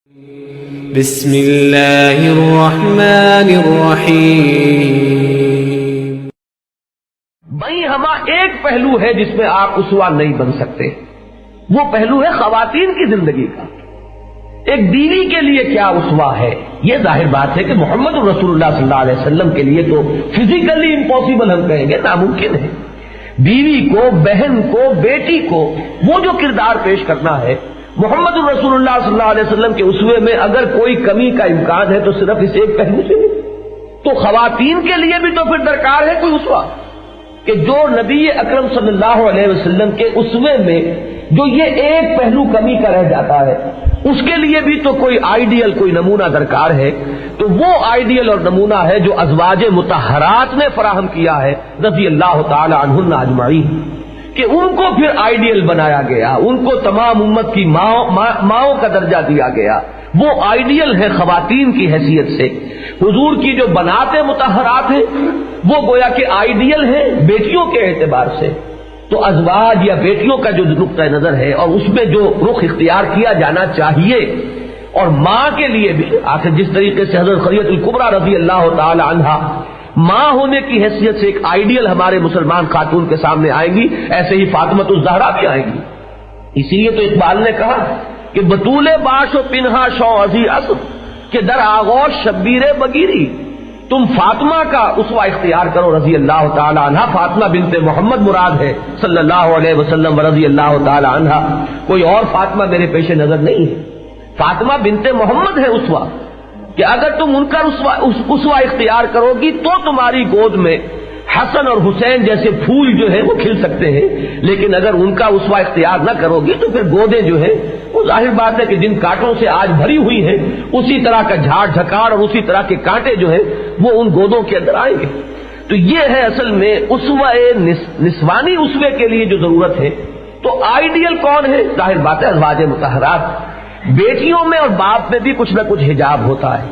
بسم اللہ الرحمن الرحیم۔ بھائی ہما ایک پہلو ہے جس میں آپ اسوہ نہیں بن سکتے، وہ پہلو ہے خواتین کی زندگی کا۔ ایک بیوی کے لیے کیا اسوہ ہے؟ یہ ظاہر بات ہے کہ محمد رسول اللہ صلی اللہ علیہ وسلم کے لیے تو فزیکلی امپاسبل ہم کہیں گے، ناممکن ہے۔ بیوی کو، بہن کو، بیٹی کو وہ جو کردار پیش کرنا ہے محمد رسول اللہ صلی اللہ علیہ وسلم کے اسوے میں، اگر کوئی کمی کا امکان ہے تو صرف اس ایک پہلو سے نہیں۔ تو خواتین کے لیے بھی تو پھر درکار ہے کوئی اسوہ کہ جو نبی اکرم صلی اللہ علیہ وسلم کے اسوے میں جو یہ ایک پہلو کمی کا رہ جاتا ہے، اس کے لیے بھی تو کوئی آئیڈیل، کوئی نمونہ درکار ہے۔ تو وہ آئیڈیل اور نمونہ ہے جو ازواج مطہرات نے فراہم کیا ہے رضی اللہ تعالی عنہن اجمعین، کہ ان کو پھر آئیڈیل بنایا گیا، ان کو تمام امت کی ماؤں کا درجہ دیا گیا۔ وہ آئیڈیل ہے خواتین کی حیثیت سے۔ حضور کی جو بنات مطہرات ہیں وہ گویا کہ آئیڈیل ہے بیٹیوں کے اعتبار سے۔ تو ازواج یا بیٹیوں کا جو نقطہ نظر ہے اور اس میں جو رخ اختیار کیا جانا چاہیے، اور ماں کے لیے بھی آخر جس طریقے سے حضرت خدیجہ الکبریٰ رضی اللہ تعالی عنہا ماں ہونے کی حیثیت سے ایک آئیڈیل ہمارے مسلمان خاتون کے سامنے آئیں گی، ایسے ہی فاطمۃ الزہرا بھی آئیں گی۔ اسی لیے تو اقبال نے کہا کہ بطول باش و پنہا شو عزی اسب کہ در آغوش شبیر بگیری، تم فاطمہ کا اسوہ اختیار کرو رضی اللہ تعالی عنہا۔ فاطمہ بنت محمد مراد ہے صلی اللہ علیہ وسلم رضی اللہ تعالی عنہا، کوئی اور فاطمہ میرے پیش نظر نہیں ہے۔ فاطمہ بنت محمد ہے اسوہ، کہ اگر تم ان کا اسوہ اختیار کرو گی تو تمہاری گود میں حسن اور حسین جیسے پھول جو ہے وہ کھل سکتے ہیں، لیکن اگر ان کا اسوہ اختیار نہ کرو گی تو پھر گودیں جو ہے وہ ظاہر بات ہے کہ جن کانٹوں سے آج بھری ہوئی ہیں اسی طرح کا جھاڑ جھکاڑ اور اسی طرح کے کانٹے جو ہیں وہ ان گودوں کے اندر آئیں گے۔ تو یہ ہے اصل میں اسوہ نسوانی اسوے کے لیے جو ضرورت ہے۔ تو آئیڈیل کون ہے؟ ظاہر بات ہے ازواج مطہرات۔ بیٹیوں میں اور باپ میں بھی کچھ نہ کچھ حجاب ہوتا ہے۔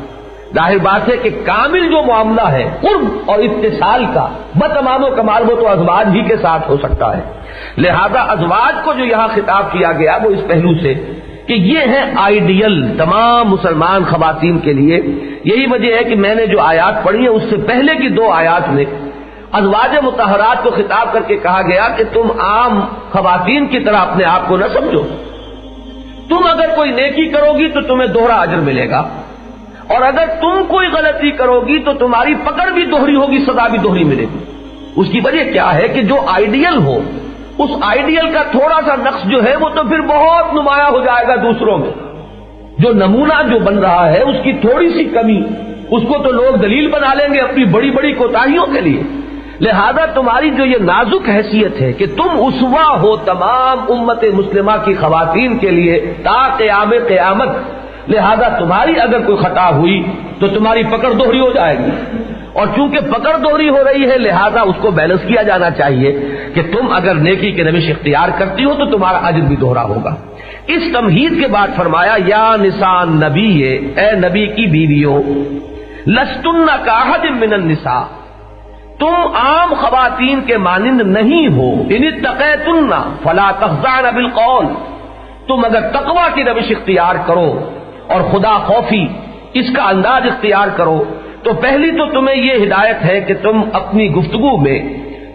ظاہر بات ہے کہ کامل جو معاملہ ہے قرب اور اتصال کا بتمام و کمال وہ تو ازواج ہی کے ساتھ ہو سکتا ہے۔ لہذا ازواج کو جو یہاں خطاب کیا گیا وہ اس پہلو سے کہ یہ ہے آئیڈیل تمام مسلمان خواتین کے لیے۔ یہی وجہ ہے کہ میں نے جو آیات پڑھی ہیں اس سے پہلے کی دو آیات میں ازواج مطہرات کو خطاب کر کے کہا گیا کہ تم عام خواتین کی طرح اپنے آپ کو نہ سمجھو، تم اگر کوئی نیکی کرو گی تو تمہیں دوہرا اجر ملے گا، اور اگر تم کوئی غلطی کرو گی تو تمہاری پکڑ بھی دوہری ہوگی، سزا بھی دوہری ملے گی۔ اس کی وجہ کیا ہے کہ جو آئیڈیل ہو اس آئیڈیل کا تھوڑا سا نقص جو ہے وہ تو پھر بہت نمایاں ہو جائے گا دوسروں میں۔ جو نمونہ جو بن رہا ہے اس کی تھوڑی سی کمی اس کو تو لوگ دلیل بنا لیں گے اپنی بڑی بڑی کوتاہیوں کے لیے۔ لہذا تمہاری جو یہ نازک حیثیت ہے کہ تم اسوہ ہو تمام امت مسلمہ کی خواتین کے لیے تا قیام قیامت، لہذا تمہاری اگر کوئی خطا ہوئی تو تمہاری پکڑ دوہری ہو جائے گی، اور چونکہ پکڑ دوہری ہو رہی ہے لہذا اس کو بیلنس کیا جانا چاہیے کہ تم اگر نیکی کے روش اختیار کرتی ہو تو تمہارا اجر بھی دوہرا ہوگا۔ اس تمہید کے بعد فرمایا یا نساء نبی، اے نبی کی بیویوں، لستن کاحد من النساء، تم عام خواتین کے مانند نہیں ہو، ان اتقیتن فلا تخضعن بالقول، تم اگر تقوی کی روش اختیار کرو اور خدا خوفی اس کا انداز اختیار کرو تو پہلی تو تمہیں یہ ہدایت ہے کہ تم اپنی گفتگو میں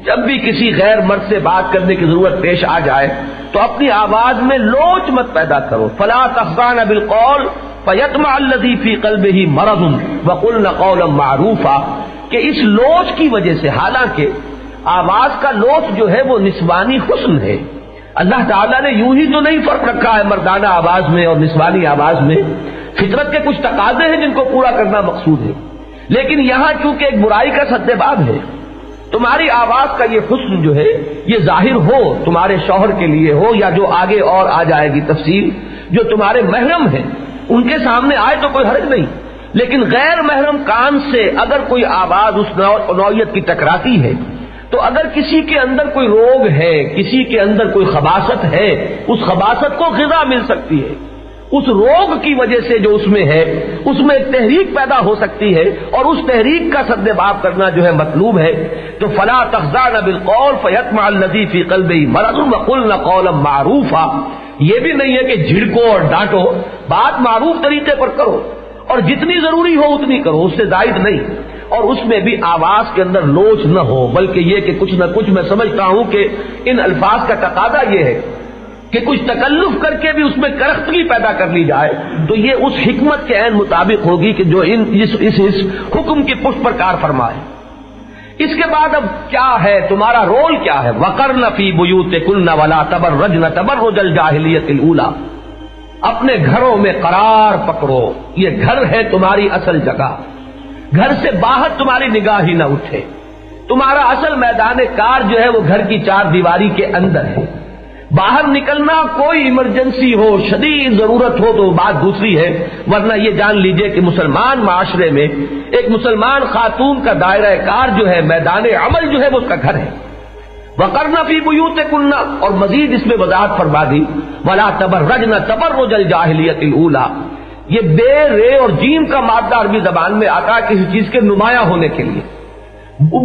جب بھی کسی غیر مرد سے بات کرنے کی ضرورت پیش آ جائے تو اپنی آواز میں لوچ مت پیدا کرو، فلا تخضعن بالقول فیطمع الذی فی قلبہ مرض وقلن قولا معروفا، کہ اس لوچ کی وجہ سے، حالانکہ آواز کا لوچ جو ہے وہ نسوانی حسن ہے، اللہ تعالیٰ نے یوں ہی تو نہیں فرق رکھا ہے مردانہ آواز میں اور نسوانی آواز میں، فطرت کے کچھ تقاضے ہیں جن کو پورا کرنا مقصود ہے، لیکن یہاں چونکہ ایک برائی کا سدباب ہے، تمہاری آواز کا یہ حسن جو ہے یہ ظاہر ہو تمہارے شوہر کے لیے ہو یا جو آگے اور آ جائے گی تفصیل، جو تمہارے محرم ہیں ان کے سامنے آئے تو کوئی حرج نہیں، لیکن غیر محرم کان سے اگر کوئی آواز اس نوعیت کی ٹکراتی ہے تو اگر کسی کے اندر کوئی روگ ہے، کسی کے اندر کوئی خباثت ہے، اس خباثت کو غذا مل سکتی ہے، اس روگ کی وجہ سے جو اس میں ہے، اس میں ایک تحریک پیدا ہو سکتی ہے، اور اس تحریک کا سدباب کرنا جو ہے مطلوب ہے. تو فلا تخضعن بالقول فیطمع الذی فی قلبہ مرض وقلن قولا معروفا. یہ بھی نہیں ہے کہ جھڑکو اور ڈانٹو، بات معروف طریقے پر کرو اور جتنی ضروری ہو اتنی کرو، اس سے زائد نہیں. اور اس میں بھی آواز کے اندر لوچ نہ ہو، بلکہ یہ کہ کچھ نہ کچھ میں سمجھتا ہوں کہ ان الفاظ کا تقاضا یہ ہے کہ کچھ تکلف کر کے بھی اس میں کرختگی پیدا کر لی جائے تو یہ اس حکمت کے عین مطابق ہوگی کہ جو اس حکم کی پشت پر کار فرمائے. اس کے بعد اب کیا ہے تمہارا رول کیا ہے؟ وَقَرْنَ فِي بُيُوتِكُنَّ وَلَا تَبَرَّجْنَ تَبَرُّجَ الْجَاهِلِيَّةِ الْأُولَىٰ. اپنے گھروں میں قرار پکڑو، یہ گھر ہے تمہاری اصل جگہ، گھر سے باہر تمہاری نگاہ ہی نہ اٹھے. تمہارا اصل میدان کار جو ہے وہ گھر کی چار دیواری کے اندر ہے. باہر نکلنا کوئی ایمرجنسی ہو، شدید ضرورت ہو تو بات دوسری ہے، ورنہ یہ جان لیجئے کہ مسلمان معاشرے میں ایک مسلمان خاتون کا دائرہ کار جو ہے، میدان عمل جو ہے وہ اس کا گھر ہے. وَقَرْنَ فِي بُيُوتِكُنَّ، اور مزید اس میں وضاحت فرما دی وَلَا تَبَرَّجْنَ تَبَرُّجَ الْجَاهِلِيَّةِ الْأُولَىٰ. یہ بے رے اور جیم کا مادہ عربی زبان میں آتا ہے کسی چیز کے نمایاں ہونے کے لیے.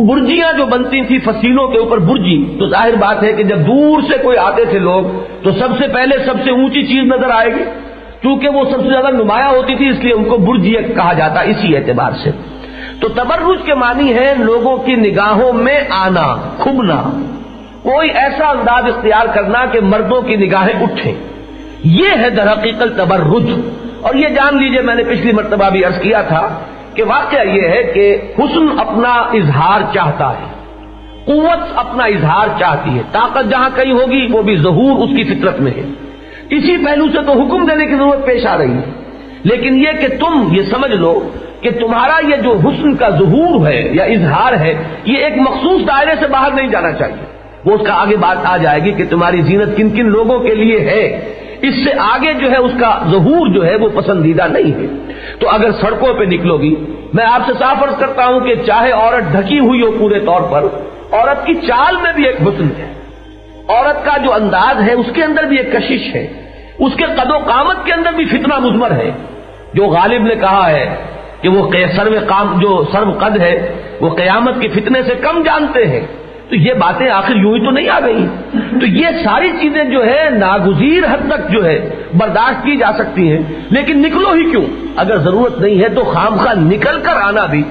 برجیاں جو بنتی تھی فصیلوں کے اوپر برجی، تو ظاہر بات ہے کہ جب دور سے کوئی آتے تھے لوگ تو سب سے پہلے سب سے اونچی چیز نظر آئے گی، کیونکہ وہ سب سے زیادہ نمایاں ہوتی تھی، اس لیے ان کو برجی کہا جاتا اسی اعتبار سے. تو تبرج کے معنی ہے لوگوں کی نگاہوں میں آنا، کھبنا، کوئی ایسا انداز اختیار کرنا کہ مردوں کی نگاہیں اٹھیں. یہ ہے در حقیقت تبرج. اور یہ جان لیجئے، میں نے پچھلی مرتبہ بھی عرض کیا تھا کہ واقعہ یہ ہے کہ حسن اپنا اظہار چاہتا ہے، قوت اپنا اظہار چاہتی ہے، طاقت جہاں کہیں ہوگی وہ بھی ظہور اس کی فطرت میں ہے. اسی پہلو سے تو حکم دینے کی ضرورت پیش آ رہی ہے. لیکن یہ کہ تم یہ سمجھ لو کہ تمہارا یہ جو حسن کا ظہور ہے یا اظہار ہے، یہ ایک مخصوص دائرے سے باہر نہیں جانا چاہیے. وہ اس کا آگے بات آ جائے گی کہ تمہاری زینت کن کن لوگوں کے لیے ہے، اس سے آگے جو ہے اس کا ظہور جو ہے وہ پسندیدہ نہیں ہے. تو اگر سڑکوں پہ نکلو گی، میں آپ سے صاف عرض کرتا ہوں کہ چاہے عورت ڈھکی ہوئی ہو پورے طور پر، عورت کی چال میں بھی ایک حسن ہے، عورت کا جو انداز ہے اس کے اندر بھی ایک کشش ہے، اس کے قد و قامت کے اندر بھی فتنہ مضمر ہے. جو غالب نے کہا ہے کہ وہ سرو قد ہے وہ قیامت کے فتنے سے کم جانتے ہیں. تو یہ باتیں آخر یوں ہی تو نہیں آ گئی. تو یہ ساری چیزیں جو ہے ناگزیر حد تک جو ہے برداشت کی جا سکتی ہیں، لیکن نکلو ہی کیوں؟ اگر ضرورت نہیں ہے تو خامخواہ نکل کر آنا بھی،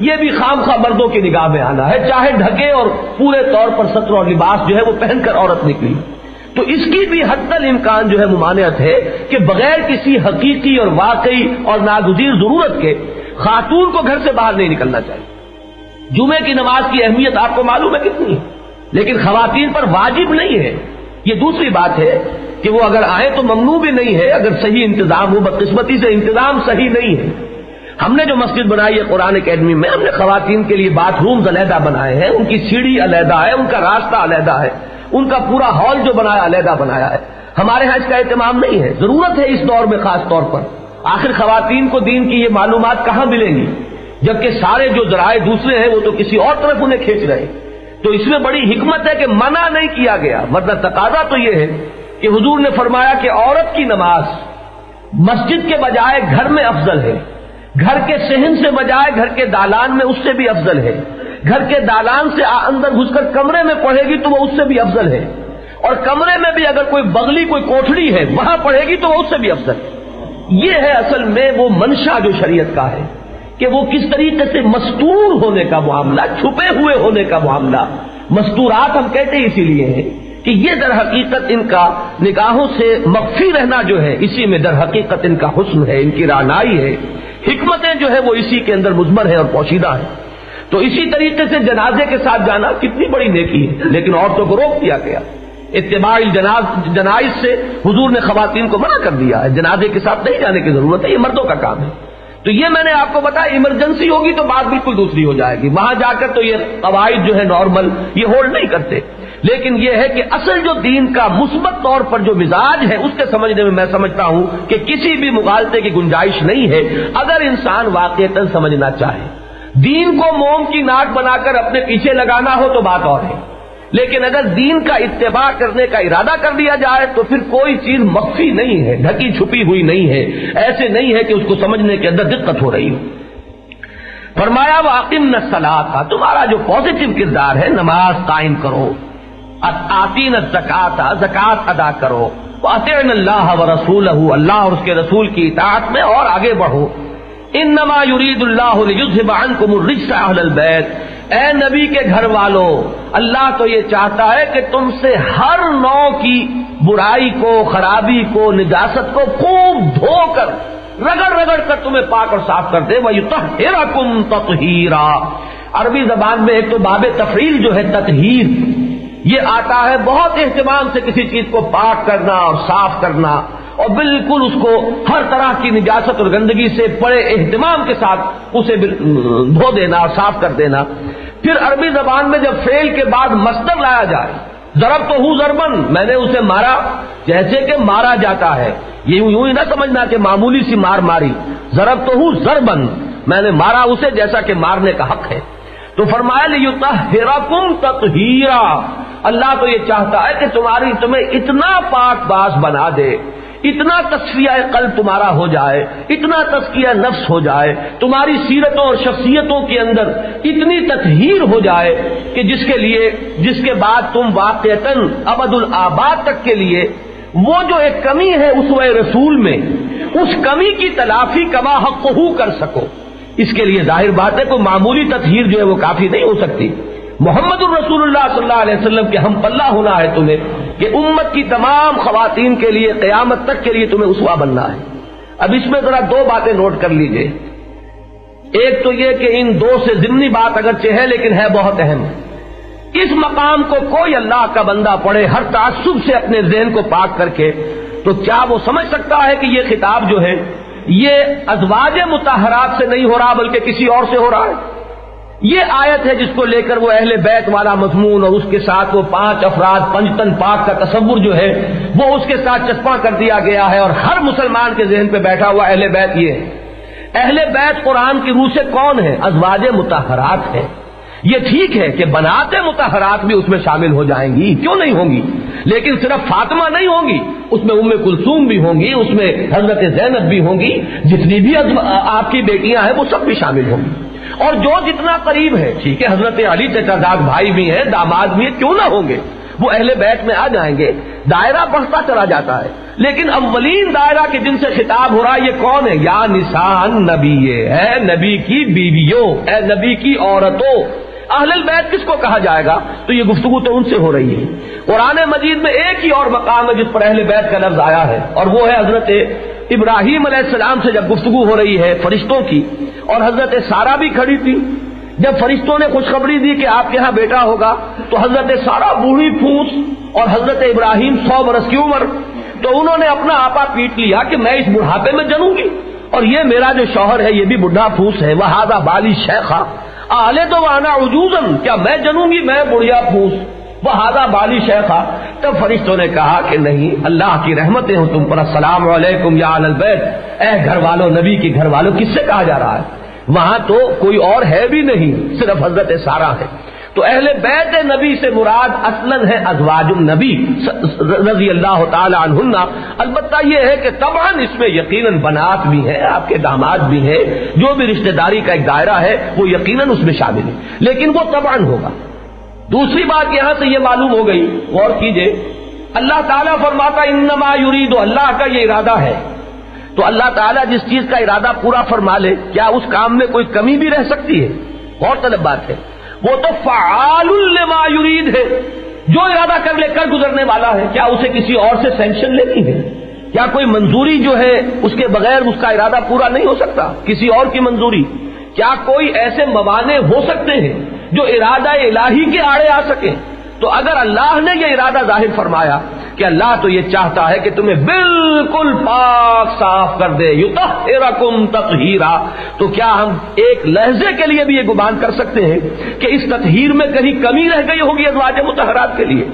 یہ بھی خامخواہ مردوں کی نگاہ میں آنا ہے، چاہے ڈھکے اور پورے طور پر ستر اور لباس جو ہے وہ پہن کر عورت نکلی. تو اس کی بھی حتی الامکان جو ہے ممانعت ہے کہ بغیر کسی حقیقی اور واقعی اور ناگزیر ضرورت کے خاتون کو گھر سے باہر نہیں نکلنا چاہیے. جمعے کی نماز کی اہمیت آپ کو معلوم ہے کتنی ہے، لیکن خواتین پر واجب نہیں ہے. یہ دوسری بات ہے کہ وہ اگر آئے تو ممنوع بھی نہیں ہے اگر صحیح انتظام ہو. بدقسمتی سے انتظام صحیح نہیں ہے. ہم نے جو مسجد بنائی ہے قرآن اکیڈمی میں، ہم نے خواتین کے لیے باتھ رومز علیحدہ بنائے ہیں، ان کی سیڑھی علیحدہ ہے، ان کا راستہ علیحدہ ہے، ان کا پورا ہال جو بنایا علیحدہ بنایا ہے. ہمارے ہاں اس کا اہتمام نہیں ہے. ضرورت ہے اس دور میں خاص طور پر. آخر خواتین کو دین کی یہ معلومات کہاں ملیں گی، جبکہ سارے جو ذرائع دوسرے ہیں وہ تو کسی اور طرف انہیں کھینچ رہے ہیں. تو اس میں بڑی حکمت ہے کہ منع نہیں کیا گیا، ورنہ تقاضا تو یہ ہے کہ حضور نے فرمایا کہ عورت کی نماز مسجد کے بجائے گھر میں افضل ہے، گھر کے صحن سے بجائے گھر کے دالان میں اس سے بھی افضل ہے، گھر کے دالان سے اندر گھس کر کمرے میں پڑھے گی تو وہ اس سے بھی افضل ہے، اور کمرے میں بھی اگر کوئی بغلی کوئی کوٹھڑی ہے وہاں پڑھے گی تو وہ اس سے بھی افضل ہے. یہ ہے اصل میں وہ منشا جو شریعت کا ہے کہ وہ کس طریقے سے مستور ہونے کا معاملہ، چھپے ہوئے ہونے کا معاملہ. مستورات ہم کہتے ہیں اسی لیے ہیں کہ یہ در حقیقت ان کا نگاہوں سے مخفی رہنا جو ہے اسی میں در حقیقت ان کا حسن ہے، ان کی رعنائی ہے. حکمتیں جو ہے وہ اسی کے اندر مضمر ہے اور پوشیدہ ہے. تو اسی طریقے سے جنازے کے ساتھ جانا کتنی بڑی نیکی ہے، لیکن عورتوں کو روک دیا گیا. اتباع جنائز سے حضور نے خواتین کو منع کر دیا ہے، جنازے کے ساتھ نہیں جانے کی ضرورت ہے، یہ مردوں کا کام ہے. تو یہ میں نے آپ کو بتایا، ایمرجنسی ہوگی تو بات بالکل دوسری ہو جائے گی، وہاں جا کر تو یہ قواعد جو ہے نارمل یہ ہولڈ نہیں کرتے. لیکن یہ ہے کہ اصل جو دین کا مثبت طور پر جو مزاج ہے اس کے سمجھنے میں سمجھتا ہوں کہ کسی بھی مغالطے کی گنجائش نہیں ہے اگر انسان واقعتاً سمجھنا چاہے. دین کو موم کی ناک بنا کر اپنے پیچھے لگانا ہو تو بات اور ہے، لیکن اگر دین کا اتباع کرنے کا ارادہ کر لیا جائے تو پھر کوئی چیز مخفی نہیں ہے، ڈھکی چھپی ہوئی نہیں ہے، ایسے نہیں ہے کہ اس کو سمجھنے کے اندر دقت ہو رہی ہو۔ فرمایا وَأَقِمْنَ الصَّلَاةَ، تمہارا جو پازیٹو کردار ہے نماز قائم کرو، آتین الزکاۃ، زکات ادا کرو، وَأَطِعْنَ اللَّهَ وَرَسُولَهُ، اللہ اور اس کے رسول کی اطاعت میں اور آگے بڑھو۔ انما یرید اللہ لیذھب عنکم الرجس اہل البیت، اے نبی کے گھر والوں، اللہ تو یہ چاہتا ہے کہ تم سے ہر نوع کی برائی کو، خرابی کو، نجاست کو خوب دھو کر، رگڑ رگڑ کر تمہیں پاک اور صاف کر دے۔ وَیُطَہِّرَکُمْ تَطْہِیرًا، عربی زبان میں ایک تو باب تفعیل جو ہے تطہیر، یہ آتا ہے بہت اہتمام سے کسی چیز کو پاک کرنا اور صاف کرنا، اور بالکل اس کو ہر طرح کی نجاست اور گندگی سے بڑے اہتمام کے ساتھ اسے دھو دینا اور صاف کر دینا۔ پھر عربی زبان میں جب فعل کے بعد مصدر لایا جائے، ضربتہ ضربن، میں نے اسے مارا، جیسے کہ مارا جاتا ہے، یہ یوں ہی نہ سمجھنا کہ معمولی سی مار ماری، ضربتہ ضربن، میں نے مارا اسے جیسا کہ مارنے کا حق ہے۔ تو فرمایا لیطہرکم تطہیرا، اللہ تو یہ چاہتا ہے کہ تمہیں اتنا پاک باز بنا دے، اتنا تصفیہ قلب تمہارا ہو جائے، اتنا تزکیہ نفس ہو جائے، تمہاری سیرتوں اور شخصیتوں کے اندر اتنی تطہیر ہو جائے کہ جس کے بعد تم واقعتاً ابد الآباد تک کے لیے وہ جو ایک کمی ہے اسوہ رسول میں، اس کمی کی تلافی کما حقہ کر سکو۔ اس کے لیے ظاہر بات ہے کوئی معمولی تطہیر جو ہے وہ کافی نہیں ہو سکتی۔ محمد الرسول اللہ صلی اللہ علیہ وسلم کے ہم پلہ ہونا ہے تمہیں، کہ امت کی تمام خواتین کے لیے قیامت تک کے لیے تمہیں اسوہ بننا ہے۔ اب اس میں ذرا دو باتیں نوٹ کر لیجئے، ایک تو یہ کہ ان دو سے ضمنی بات اگرچہ ہے لیکن ہے بہت اہم۔ اس مقام کو کوئی اللہ کا بندہ پڑھے ہر تعصب سے اپنے ذہن کو پاک کر کے، تو کیا وہ سمجھ سکتا ہے کہ یہ خطاب جو ہے یہ ازواج مطہرات سے نہیں ہو رہا بلکہ کسی اور سے ہو رہا ہے؟ یہ آیت ہے جس کو لے کر وہ اہل بیت والا مضمون اور اس کے ساتھ وہ 5 افراد پنجتن پاک کا تصور جو ہے وہ اس کے ساتھ چسپاں کر دیا گیا ہے، اور ہر مسلمان کے ذہن پہ بیٹھا ہوا اہل بیت یہ ہے۔ اہل بیت قرآن کی روح سے کون ہے؟ ازواج مطہرات ہے۔ یہ ٹھیک ہے کہ بنات مطہرات بھی اس میں شامل ہو جائیں گی، کیوں نہیں ہوں گی، لیکن صرف فاطمہ نہیں ہوں گی، اس میں ام کلثوم بھی ہوں گی، اس میں حضرت زینب بھی ہوں گی، جتنی بھی آپ کی بیٹیاں ہیں وہ سب بھی شامل ہوں گی، اور جو جتنا قریب ہے، ٹھیک ہے حضرت علی چچا زاد بھائی بھی ہیں، داماد بھی ہیں، کیوں نہ ہوں گے، وہ اہل بیت میں آ جائیں گے۔ دائرہ بڑھتا چلا جاتا ہے، لیکن اولین دائرہ کے جن سے خطاب ہو رہا ہے یہ کون ہے؟ یا نساء نبی، اے نبی کی بیویوں، اے نبی کی عورتوں۔ اہل البیت کس کو کہا جائے گا؟ تو یہ گفتگو تو ان سے ہو رہی ہے۔ قرآن مجید میں ایک ہی اور مقام ہے جس پر اہل بیت کا لفظ آیا ہے، اور وہ ہے حضرت ابراہیم علیہ السلام سے جب گفتگو ہو رہی ہے فرشتوں کی، اور حضرت سارہ بھی کھڑی تھی۔ جب فرشتوں نے خوشخبری دی کہ آپ کے ہاں بیٹا ہوگا، تو حضرت سارہ بوڑھی پھوس اور حضرت ابراہیم 100 برس کی عمر، تو انہوں نے اپنا آپا پیٹ لیا کہ میں اس بڑھاپے میں جنوں گی، اور یہ میرا جو شوہر ہے یہ بھی بڈھا پھوس ہے، وہذا بالی شیخا آلے تو وانا عجوزن، کیا میں جنوں گی، میں بڑھیا پھوس، وہذا بالی شیخا۔ تب فرشتوں نے کہا کہ نہیں، اللہ کی رحمتیں ہوں تم پر، السلام علیکم یا اہل البیت، اے گھر والوں، نبی کے گھر والوں۔ کس سے کہا جا رہا ہے؟ وہاں تو کوئی اور ہے بھی نہیں، صرف حضرت سارہ ہے۔ تو اہل بیت نبی سے مراد اصلاً ہے ازواج النبی رضی اللہ تعالی عنہن۔ البتہ یہ ہے کہ طبعاً اس میں یقیناً بنات بھی ہیں، آپ کے داماد بھی ہیں، جو بھی رشتہ داری کا ایک دائرہ ہے وہ یقیناً اس میں شامل ہے، لیکن وہ طبعاً ہوگا۔ دوسری بات یہاں سے یہ معلوم ہو گئی، غور کیجئے، اللہ تعالیٰ فرماتا انما یرید، اللہ کا یہ ارادہ ہے، تو اللہ تعالیٰ جس چیز کا ارادہ پورا فرما لے، کیا اس کام میں کوئی کمی بھی رہ سکتی ہے؟ غور طلب بات ہے، وہ تو فعال لما یرید ہے، جو ارادہ کر لے کر گزرنے والا ہے، کیا اسے کسی اور سے سینکشن لینی ہے؟ کیا کوئی منظوری جو ہے اس کے بغیر اس کا ارادہ پورا نہیں ہو سکتا؟ کسی اور کی منظوری؟ کیا کوئی ایسے موانع ہو سکتے ہیں جو ارادہ الہی کے آڑے آ سکیں؟ تو اگر اللہ نے یہ ارادہ ظاہر فرمایا کہ اللہ تو یہ چاہتا ہے کہ تمہیں بالکل پاک صاف کر دے، یطہرکم تطہیرا، تو کیا ہم ایک لحظے کے لیے بھی یہ گمان کر سکتے ہیں کہ اس تطہیر میں کہیں کمی رہ گئی ہوگی ازواج مطہرات کے لیے؟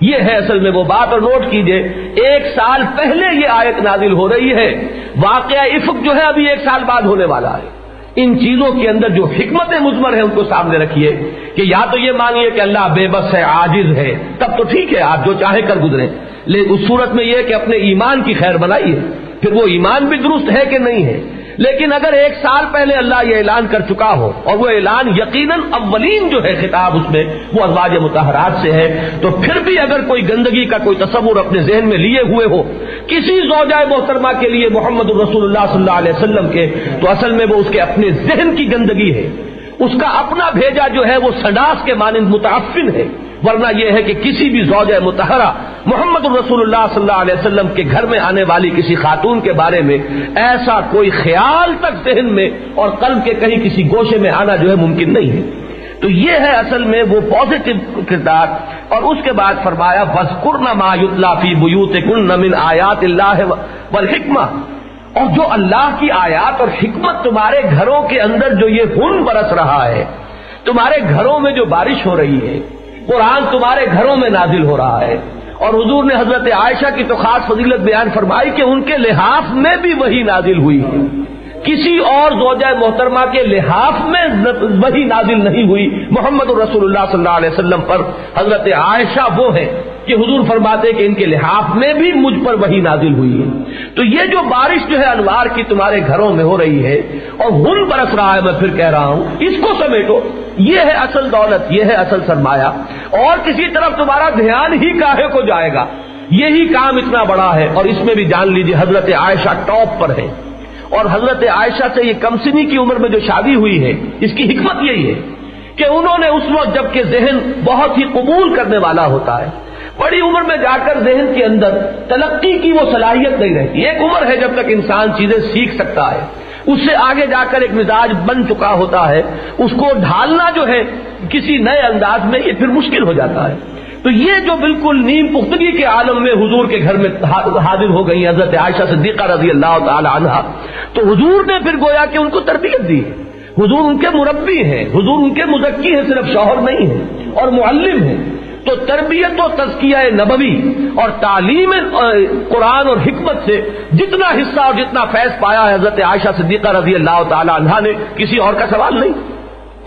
یہ ہے اصل میں وہ بات، اور نوٹ کیجئے 1 سال پہلے یہ آیت نازل ہو رہی ہے، واقعہ افک جو ہے ابھی 1 سال بعد ہونے والا ہے۔ ان چیزوں کے اندر جو حکمت مضمر ہے ان کو سامنے رکھیے کہ یا تو یہ مانیے کہ اللہ بے بس ہے، عاجز ہے، تب تو ٹھیک ہے، آپ جو چاہے کر گزریں، لیکن اس صورت میں یہ کہ اپنے ایمان کی خیر بنائیے، پھر وہ ایمان بھی درست ہے کہ نہیں ہے۔ لیکن اگر 1 سال پہلے اللہ یہ اعلان کر چکا ہو اور وہ اعلان یقیناً اولین جو ہے خطاب اس میں وہ ازواج مطہرات سے ہے، تو پھر بھی اگر کوئی گندگی کا کوئی تصور اپنے ذہن میں لیے ہوئے ہو کسی زوجہ محترمہ کے لیے محمد الرسول اللہ صلی اللہ علیہ وسلم کے، تو اصل میں وہ اس کے اپنے ذہن کی گندگی ہے، اس کا اپنا بھیجا جو ہے وہ سڈاس کے مانند متعفن ہے، ورنہ یہ ہے کہ کسی بھی زوجہ مطہرہ محمد الرسول اللہ صلی اللہ علیہ وسلم کے گھر میں آنے والی کسی خاتون کے بارے میں ایسا کوئی خیال تک ذہن میں اور قلب کے کہیں کسی گوشے میں آنا جو ہے ممکن نہیں ہے۔ تو یہ ہے اصل میں وہ پازیٹو کردار۔ اور اس کے بعد فرمایا وَاذْكُرْنَ مَا يُتْلَى فِي بُيُوتِكُنَّ مِنْ آیَاتِ اللَّهِ وَالْحِکْمَةِ، اور جو اللہ کی آیات اور حکمت تمہارے گھروں کے اندر جو یہ خون برس رہا ہے، تمہارے گھروں میں جو بارش ہو رہی ہے، قرآن تمہارے گھروں میں نازل ہو رہا ہے، اور حضور نے حضرت عائشہ کی تو خاص فضیلت بیان فرمائی کہ ان کے لحاف میں بھی وہی نازل ہوئی، کسی اور زوجہ محترمہ کے لحاف میں وہی نازل نہیں ہوئی، محمد الرسول اللہ صلی اللہ علیہ وسلم پر حضرت عائشہ وہ ہے کہ حضور فرماتے کہ ان کے لحاف میں بھی مجھ پر وہی نازل ہوئی ہے۔ تو یہ جو بارش جو ہے انوار کی تمہارے گھروں میں ہو رہی ہے اور خون برس رہا ہے، میں پھر کہہ رہا ہوں اس کو سمیٹو، یہ ہے اصل دولت، یہ ہے اصل سرمایہ، اور کسی طرف تمہارا دھیان ہی کاہے کو جائے گا، یہی کام اتنا بڑا ہے۔ اور اس میں بھی جان لیجیے حضرت عائشہ ٹاپ پر ہے، اور حضرت عائشہ سے یہ کم سنی کی عمر میں جو شادی ہوئی ہے اس کی حکمت یہی ہے کہ انہوں نے اس وقت جب کہ ذہن بہت ہی قبول کرنے والا ہوتا ہے، بڑی عمر میں جا کر ذہن کے اندر تلقی کی وہ صلاحیت نہیں رہتی، ایک عمر ہے جب تک انسان چیزیں سیکھ سکتا ہے، اس سے آگے جا کر ایک مزاج بن چکا ہوتا ہے، اس کو ڈھالنا جو ہے کسی نئے انداز میں یہ پھر مشکل ہو جاتا ہے۔ تو یہ جو بالکل نیم پختگی کے عالم میں حضور کے گھر میں حاضر ہو گئی حضرت عائشہ صدیقہ رضی اللہ تعالی عنہا، تو حضور نے پھر گویا کہ ان کو تربیت دی، حضور ان کے مربی ہیں، حضور ان کے مزکی ہیں، صرف شوہر نہیں ہیں اور معلم ہیں۔ تو تربیت و تزکیہ نبوی اور تعلیم قرآن اور حکمت سے جتنا حصہ اور جتنا فیض پایا ہے حضرت عائشہ صدیقہ رضی اللہ تعالی عنہا نے، کسی اور کا سوال نہیں۔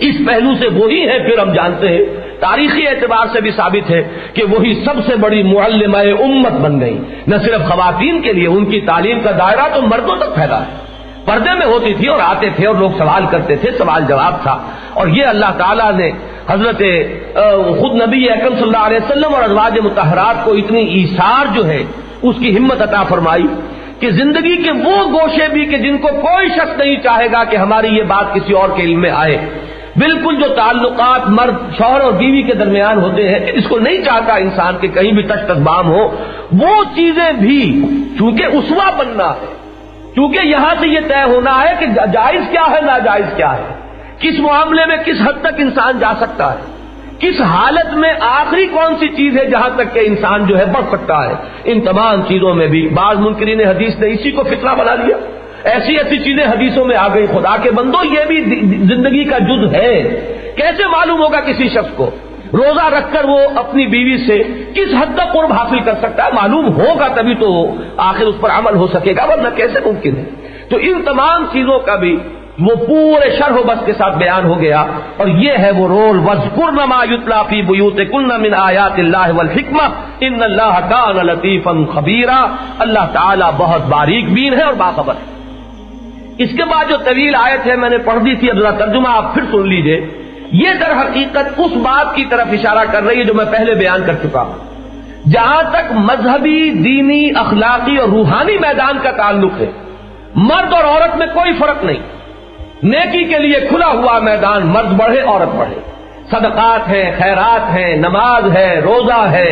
اس پہلو سے وہی ہے، پھر ہم جانتے ہیں تاریخی اعتبار سے بھی ثابت ہے کہ وہی سب سے بڑی معلمہ امت بن گئی، نہ صرف خواتین کے لیے، ان کی تعلیم کا دائرہ تو مردوں تک پھیلا ہے، پردے میں ہوتی تھی اور آتے تھے اور لوگ سوال کرتے تھے، سوال جواب تھا۔ اور یہ اللہ تعالیٰ نے حضرت خود نبی اکرم صلی اللہ علیہ وسلم اور ازواج مطہرات کو اتنی ایثار جو ہے اس کی ہمت عطا فرمائی کہ زندگی کے وہ گوشے بھی کہ جن کو کوئی شخص نہیں چاہے گا کہ ہماری یہ بات کسی اور کے علم میں آئے، بالکل جو تعلقات مرد شوہر اور بیوی کے درمیان ہوتے ہیں اس کو نہیں چاہتا انسان کہ کہیں بھی تش بام ہو، وہ چیزیں بھی چونکہ اسوہ بننا ہے، چونکہ یہاں سے یہ طے ہونا ہے کہ جائز کیا ہے ناجائز کیا ہے، کس معاملے میں کس حد تک انسان جا سکتا ہے، کس حالت میں آخری کون سی چیز ہے جہاں تک کہ انسان جو ہے بڑھ سکتا ہے۔ ان تمام چیزوں میں بھی بعض منکرین حدیث نے اسی کو فتنہ بنا لیا، ایسی ایسی چیزیں حدیثوں میں آ گئی، خدا کے بندو یہ بھی زندگی کا جز ہے۔ کیسے معلوم ہوگا کسی شخص کو روزہ رکھ کر وہ اپنی بیوی سے کس حد تک قرب حاصل کر سکتا ہے؟ معلوم ہوگا تبھی تو آخر اس پر عمل ہو سکے گا، ورنہ کیسے ممکن ہے؟ تو ان تمام چیزوں کا بھی وہ پورے شرح و بسط کے ساتھ بیان ہو گیا، اور یہ ہے وہ رول وَاذْكُرْنَ مَا يُتْلَى فِي بُيُوتِكُنَّ مِنْ آیَاتِ اللَّهِ وَالْحِکْمَةِ إِنَّ اللَّهَ كَانَ لَطِیفًا خَبِیرًا، اللہ تعالیٰ بہت باریک بین ہے اور باخبر ہے۔ اس کے بعد جو طویل آیت ہے میں نے پڑھ دی تھی، اب ذرا ترجمہ آپ پھر سن لیجئے۔ یہ در حقیقت اس بات کی طرف اشارہ کر رہی ہے جو میں پہلے بیان کر چکا ہوں، جہاں تک مذہبی، دینی، اخلاقی اور روحانی میدان کا تعلق ہے، مرد اور عورت میں کوئی فرق نہیں، نیکی کے لیے کھلا ہوا میدان، مرد بڑھے عورت بڑھے، صدقات ہیں، خیرات ہیں، نماز ہے، روزہ ہے،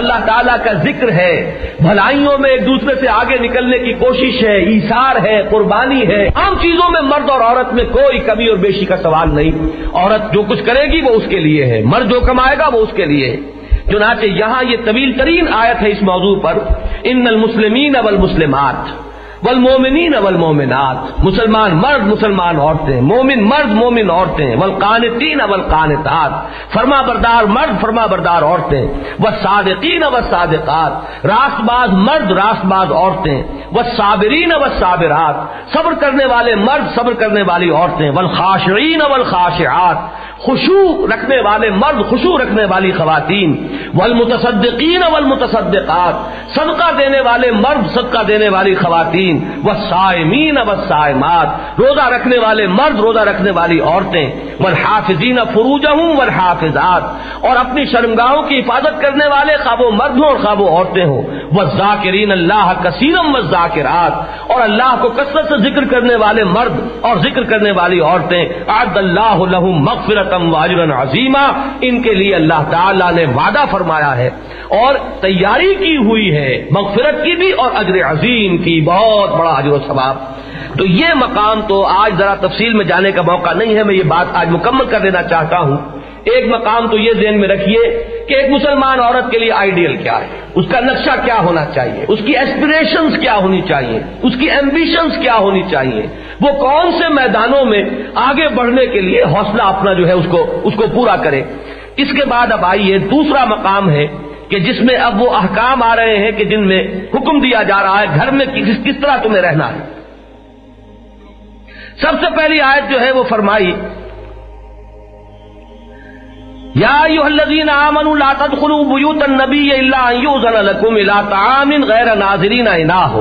اللہ تعالیٰ کا ذکر ہے، بھلائیوں میں ایک دوسرے سے آگے نکلنے کی کوشش ہے، ایثار ہے، قربانی ہے، عام چیزوں میں مرد اور عورت میں کوئی کمی اور بیشی کا سوال نہیں۔ عورت جو کچھ کرے گی وہ اس کے لیے ہے، مرد جو کمائے گا وہ اس کے لیے ہے۔ چنانچہ یہاں یہ طویل ترین آیت ہے اس موضوع پر، ان المسلمین والمسلمات، والمومنین والمومنات، مسلمان مرد مسلمان عورتیں، مومن مرد مومن عورتیں، والقانتین والقانتات، فرما بردار مرد فرما بردار عورتیں، والصادقین والصادقات، راست باز مرد راست باز عورتیں، والصابرین والصابرات، صبر کرنے والے مرد صبر کرنے والی عورتیں، والخاشعین والخاشعات، خشوع رکھنے والے مرد خشوع رکھنے والی خواتین، والمتصدقین والمتصدقات، صدقہ دینے والے مرد صدقہ دینے والی خواتین، والصائمین والصائمات، روزہ رکھنے والے مرد روزہ رکھنے والی عورتیں، والحافظین فروجہم والحافظات، اور اپنی شرمگاہوں کی حفاظت کرنے والے خواہ وہ مرد ہوں اور خواہ وہ عورتیں ہوں، والذاکرین اللہ کثیرا والذاکرات، اور اللہ کو کثرت سے ذکر کرنے والے مرد اور ذکر کرنے والی عورتیں، اعد اللہ لہم مغفرۃ واجرا عظیما، ان کے لیے اللہ تعالی نے وعدہ فرمایا ہے اور تیاری کی ہوئی ہے مغفرت کی بھی اور اجر عظیم کی، بہت بڑا اجر و ثواب۔ تو یہ مقام تو آج ذرا تفصیل میں جانے کا موقع نہیں ہے، میں یہ بات آج مکمل کر دینا چاہتا ہوں۔ ایک مقام تو یہ ذہن میں رکھیے کہ ایک مسلمان عورت کے لیے آئیڈیل کیا ہے، اس کا نقشہ کیا ہونا چاہیے، اس کی ایسپریشنز کیا ہونی چاہیے، اس کی ایمبیشنز کیا ہونی چاہیے، وہ کون سے میدانوں میں آگے بڑھنے کے لیے حوصلہ اپنا جو ہے اس کو پورا کرے۔ اس کے بعد اب آئیے دوسرا مقام ہے کہ جس میں اب وہ احکام آ رہے ہیں کہ جن میں حکم دیا جا رہا ہے گھر میں کس طرح تمہیں رہنا ہے۔ سب سے پہلی آیت جو ہے وہ فرمائی یا ایھا الذین آمنوا لا تدخلوا بیوت النبی الا ان یؤذن لکم الی طعام غیر ناظرین اناہ،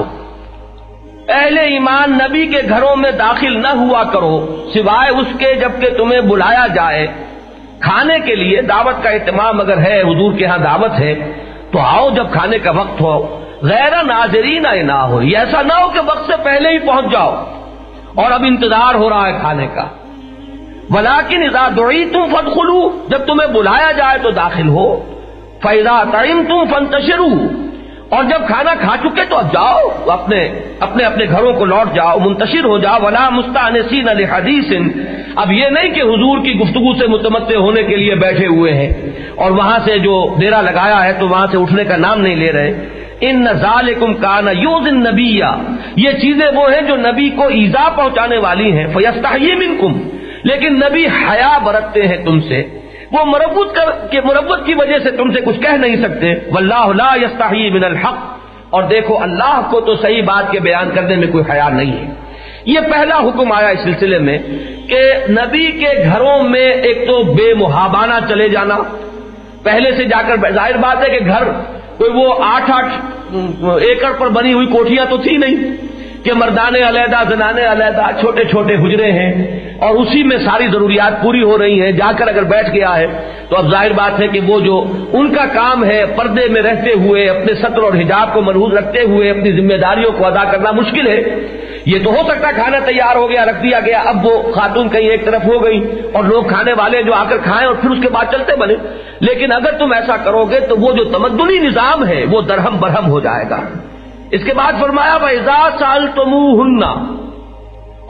اہل ایمان نبی کے گھروں میں داخل نہ ہوا کرو سوائے اس کے جبکہ تمہیں بلایا جائے کھانے کے لیے۔ دعوت کا اہتمام اگر ہے، حضور کے ہاں دعوت ہے تو آؤ جب کھانے کا وقت ہو، غیر ناظرین اناہ ہو، یہ ایسا نہ ہو کہ وقت سے پہلے ہی پہنچ جاؤ اور اب انتظار ہو رہا ہے کھانے کا۔ ولیکن اذا دعیتم فادخلوا، جب تمہیں بلایا جائے تو داخل ہو۔ فاذا طعمتم فانتشروا، اور جب کھانا کھا چکے تو اب جاؤ اپنے گھروں کو لوٹ جاؤ، منتشر ہو جاؤ۔ ولا مستانسین لحدیث، اب یہ نہیں کہ حضور کی گفتگو سے متمتع ہونے کے لیے بیٹھے ہوئے ہیں اور وہاں سے جو ڈیرا لگایا ہے تو وہاں سے اٹھنے کا نام نہیں لے رہے۔ ان ذالکم کان یؤذی النبی، یہ چیزیں وہ ہیں جو نبی کو ایذا پہنچانے والی ہیں۔ فیستحیی منکم، لیکن نبی حیا برتتے ہیں تم سے، وہ مربت کی وجہ سے تم سے کچھ کہہ نہیں سکتے۔ واللہ لا یستحیی من الحق، اور دیکھو اللہ کو تو صحیح بات کے بیان کرنے میں کوئی حیا نہیں ہے۔ یہ پہلا حکم آیا اس سلسلے میں کہ نبی کے گھروں میں ایک تو بے محابانہ چلے جانا، پہلے سے جا کر، ظاہر بات ہے کہ گھر کوئی وہ 8 ایکڑ پر بنی ہوئی کوٹھیاں تو تھی نہیں کہ مردانے علیحدہ زنانے علیحدہ، چھوٹے چھوٹے حجرے ہیں اور اسی میں ساری ضروریات پوری ہو رہی ہیں۔ جا کر اگر بیٹھ گیا ہے تو اب ظاہر بات ہے کہ وہ جو ان کا کام ہے پردے میں رہتے ہوئے اپنے ستر اور حجاب کو ملحوظ رکھتے ہوئے اپنی ذمہ داریوں کو ادا کرنا مشکل ہے۔ یہ تو ہو سکتا کھانا تیار ہو گیا رکھ دیا گیا، اب وہ خاتون کہیں ایک طرف ہو گئی اور لوگ کھانے والے جو آ کر کھائیں اور پھر اس کے بعد چلتے بنے۔ لیکن اگر تم ایسا کرو گے تو وہ جو تمدنی نظام ہے وہ درہم برہم ہو جائے گا۔ اس کے بعد فرمایا وَإِذَا سَأَلْتُمُوهُنَّ،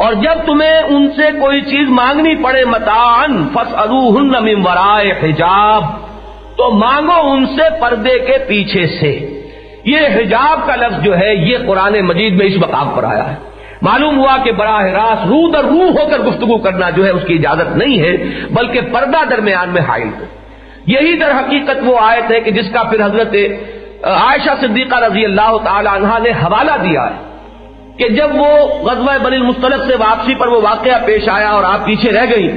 اور جب تمہیں ان سے کوئی چیز مانگنی پڑے متاعًا فاسألوهن من وراء حجاب، تو مانگو ان سے پردے کے پیچھے سے۔ یہ حجاب کا لفظ جو ہے یہ قرآن مجید میں اس مقام پر آیا ہے۔ معلوم ہوا کہ براہ راست روح در روح ہو کر گفتگو کرنا جو ہے اس کی اجازت نہیں ہے، بلکہ پردہ درمیان میں حائل ہو۔ یہی در حقیقت وہ آیت ہے کہ جس کا پھر حضرت عائشہ صدیقہ رضی اللہ تعالی عنہا نے حوالہ دیا ہے کہ جب وہ غزوہ بنی المصطلق سے واپسی پر وہ واقعہ پیش آیا اور آپ پیچھے رہ گئی،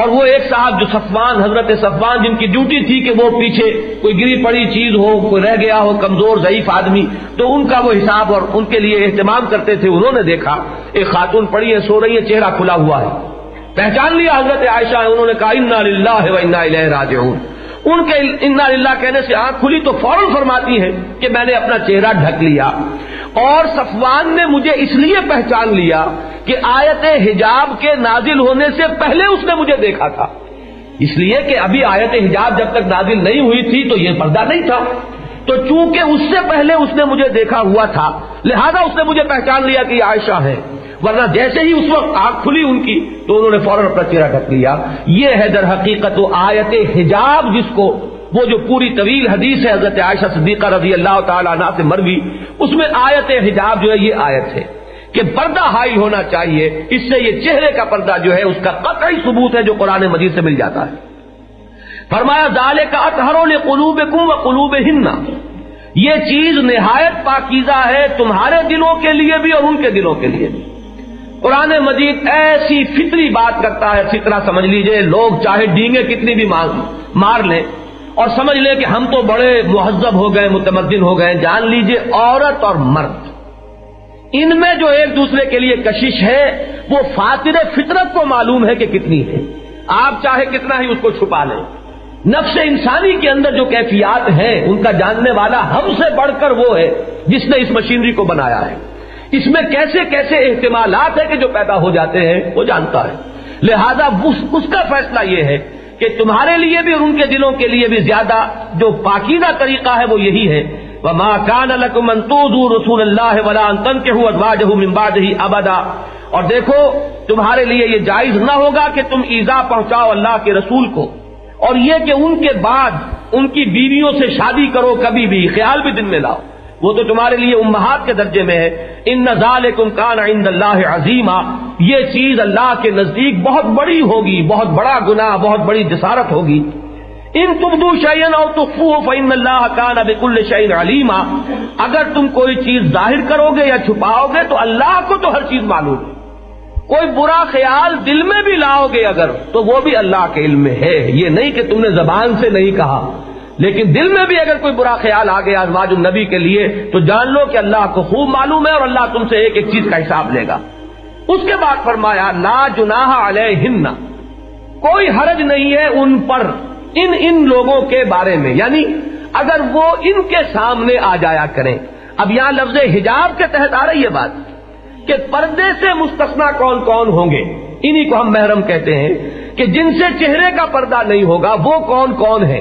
اور وہ ایک صاحب جو صفوان، حضرت صفوان، جن کی ڈیوٹی تھی کہ وہ پیچھے کوئی گری پڑی چیز ہو، کوئی رہ گیا ہو، کمزور ضعیف آدمی، تو ان کا وہ حساب اور ان کے لیے اہتمام کرتے تھے۔ انہوں نے دیکھا ایک خاتون پڑی ہے، سو رہی ہے، چہرہ کھلا ہوا ہے، پہچان لیا حضرت عائشہ، انہوں نے کہا انا للہ و انا الیہ راجعون۔ ان کے انا للہ کہنے سے آنکھ کھلی تو فوراً فرماتی ہیں کہ میں نے اپنا چہرہ ڈھک لیا، اور صفوان نے مجھے اس لیے پہچان لیا کہ آیت حجاب کے نازل ہونے سے پہلے اس نے مجھے دیکھا تھا، اس لیے کہ ابھی آیت حجاب جب تک نازل نہیں ہوئی تھی تو یہ پردہ نہیں تھا، تو چونکہ اس سے پہلے اس نے مجھے دیکھا ہوا تھا لہذا اس نے مجھے پہچان لیا کہ یہ عائشہ ہے، ورنہ جیسے ہی اس وقت آنکھ کھلی ان کی تو انہوں نے فوراً اپنا چہرہ ڈھک لیا۔ یہ ہے در حقیقت وہ آیت حجاب، جس کو وہ جو پوری طویل حدیث ہے حضرت عائشہ صدیقہ رضی اللہ تعالی عنہا سے مروی، اس میں آیت حجاب جو ہے یہ آیت ہے۔ کہ پردہ حائل ہونا چاہیے، اس سے یہ چہرے کا پردہ جو ہے اس کا قطعی ثبوت ہے جو قرآن مجید سے مل جاتا ہے۔ فرمایا ذالک اطہر لقلوبکم وقلوبہن، یہ چیز نہایت پاکیزہ ہے تمہارے دلوں کے لیے بھی اور ان کے دلوں کے لیے بھی۔ قرآن مجید ایسی فطری بات کرتا ہے، فطرہ سمجھ لیجئے، لوگ چاہے ڈینگیں کتنی بھی مار لیں اور سمجھ لیں کہ ہم تو بڑے مہذب ہو گئے، متمدن ہو گئے، جان لیجئے عورت اور مرد ان میں جو ایک دوسرے کے لیے کشش ہے وہ فاطر فطرت کو معلوم ہے کہ کتنی ہے، آپ چاہے کتنا ہی اس کو چھپا لیں۔ نفس انسانی کے اندر جو کیفیات ہیں ان کا جاننے والا ہم سے بڑھ کر وہ ہے جس نے اس مشینری کو بنایا ہے، اس میں کیسے کیسے احتمالات ہیں کہ جو پیدا ہو جاتے ہیں وہ جانتا ہے، لہذا اس کا فیصلہ یہ ہے کہ تمہارے لیے بھی اور ان کے دلوں کے لیے بھی زیادہ جو پاکیزہ طریقہ ہے وہ یہی ہے۔ وَمَا كَانَ لَكُمْ أَن تُؤْذُوا رَسُولَ اللَّهِ وَلَا أَن تَنكِحُوا أَزْوَاجَهُ مِن بَعْدِهِ أَبَدًا، اور دیکھو تمہارے لیے یہ جائز نہ ہوگا کہ تم ایذا پہنچاؤ اللہ کے رسول کو، اور یہ کہ ان کے بعد ان کی بیویوں سے شادی کرو کبھی بھی، خیال بھی دن میں لاؤ، وہ تو تمہارے لیے امہات کے درجے میں ہے۔ ان ذالکم کان عند اللہ عظیما، یہ چیز اللہ کے نزدیک بہت بڑی ہوگی، بہت بڑا گناہ، بہت بڑی جسارت ہوگی۔ ان تبدوا شیئا او تخفوه فإن اللہ کان بكل شیء علیما، اگر تم کوئی چیز ظاہر کرو گے یا چھپاؤ گے تو اللہ کو تو ہر چیز معلوم ہے، کوئی برا خیال دل میں بھی لاؤ گے اگر تو وہ بھی اللہ کے علم میں ہے، یہ نہیں کہ تم نے زبان سے نہیں کہا لیکن دل میں بھی اگر کوئی برا خیال آ گیا ازواج النبی کے لیے تو جان لو کہ اللہ کو خوب معلوم ہے اور اللہ تم سے ایک ایک چیز کا حساب لے گا۔ اس کے بعد فرمایا لا جناح علیہن، کوئی حرج نہیں ہے ان پر ان لوگوں کے بارے میں، یعنی اگر وہ ان کے سامنے آ جایا کریں۔ اب یہاں لفظ حجاب کے تحت آ رہی ہے بات کہ پردے سے مستثنا کون کون ہوں گے، انہی کو ہم محرم کہتے ہیں کہ جن سے چہرے کا پردہ نہیں ہوگا وہ کون کون ہے،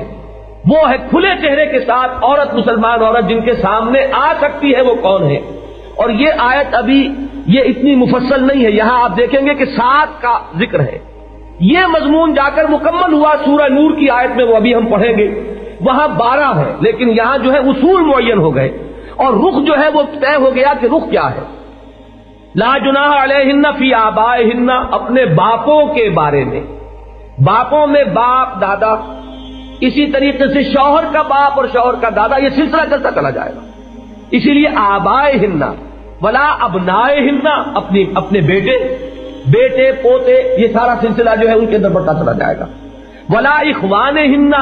وہ ہے کھلے چہرے کے ساتھ عورت، مسلمان عورت جن کے سامنے آ سکتی ہے وہ کون ہے۔ اور یہ آیت ابھی یہ اتنی مفصل نہیں ہے، یہاں آپ دیکھیں گے کہ 7 کا ذکر ہے، یہ مضمون جا کر مکمل ہوا سورہ نور کی آیت میں، وہ ابھی ہم پڑھیں گے، وہاں 12 ہے لیکن یہاں جو ہے اصول معین ہو گئے اور رخ جو ہے وہ طے ہو گیا کہ رخ کیا ہے۔ لا جناح علیہن فی آبائہن، اپنے باپوں کے بارے میں، باپوں میں باپ دادا، اسی طریقے سے شوہر کا باپ اور شوہر کا دادا، یہ سلسلہ چلتا چلا جائے گا، اسی لیے آبائہن ولا ابنائہن، اپنے بیٹے پوتے، یہ سارا سلسلہ جو ہے ان کے اندر بڑھتا چلا جائے گا۔ ولا اخوانہن،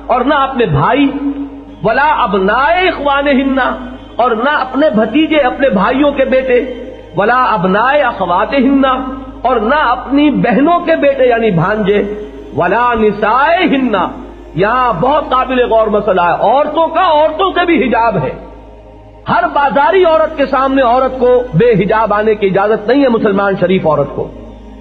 اور نہ اپنے بھائی، ولا ابنائے اخوانہن، اور نہ اپنے بھتیجے اپنے بھائیوں کے بیٹے، ولا ابنائے اخواتہن، اور نہ اپنی بہنوں کے بیٹے یعنی بھانجے، ولا نسائہن، یہاں بہت قابل غور مسئلہ ہے، عورتوں کا عورتوں سے بھی حجاب ہے، ہر بازاری عورت کے سامنے عورت کو بے حجاب آنے کی اجازت نہیں ہے، مسلمان شریف عورت کو۔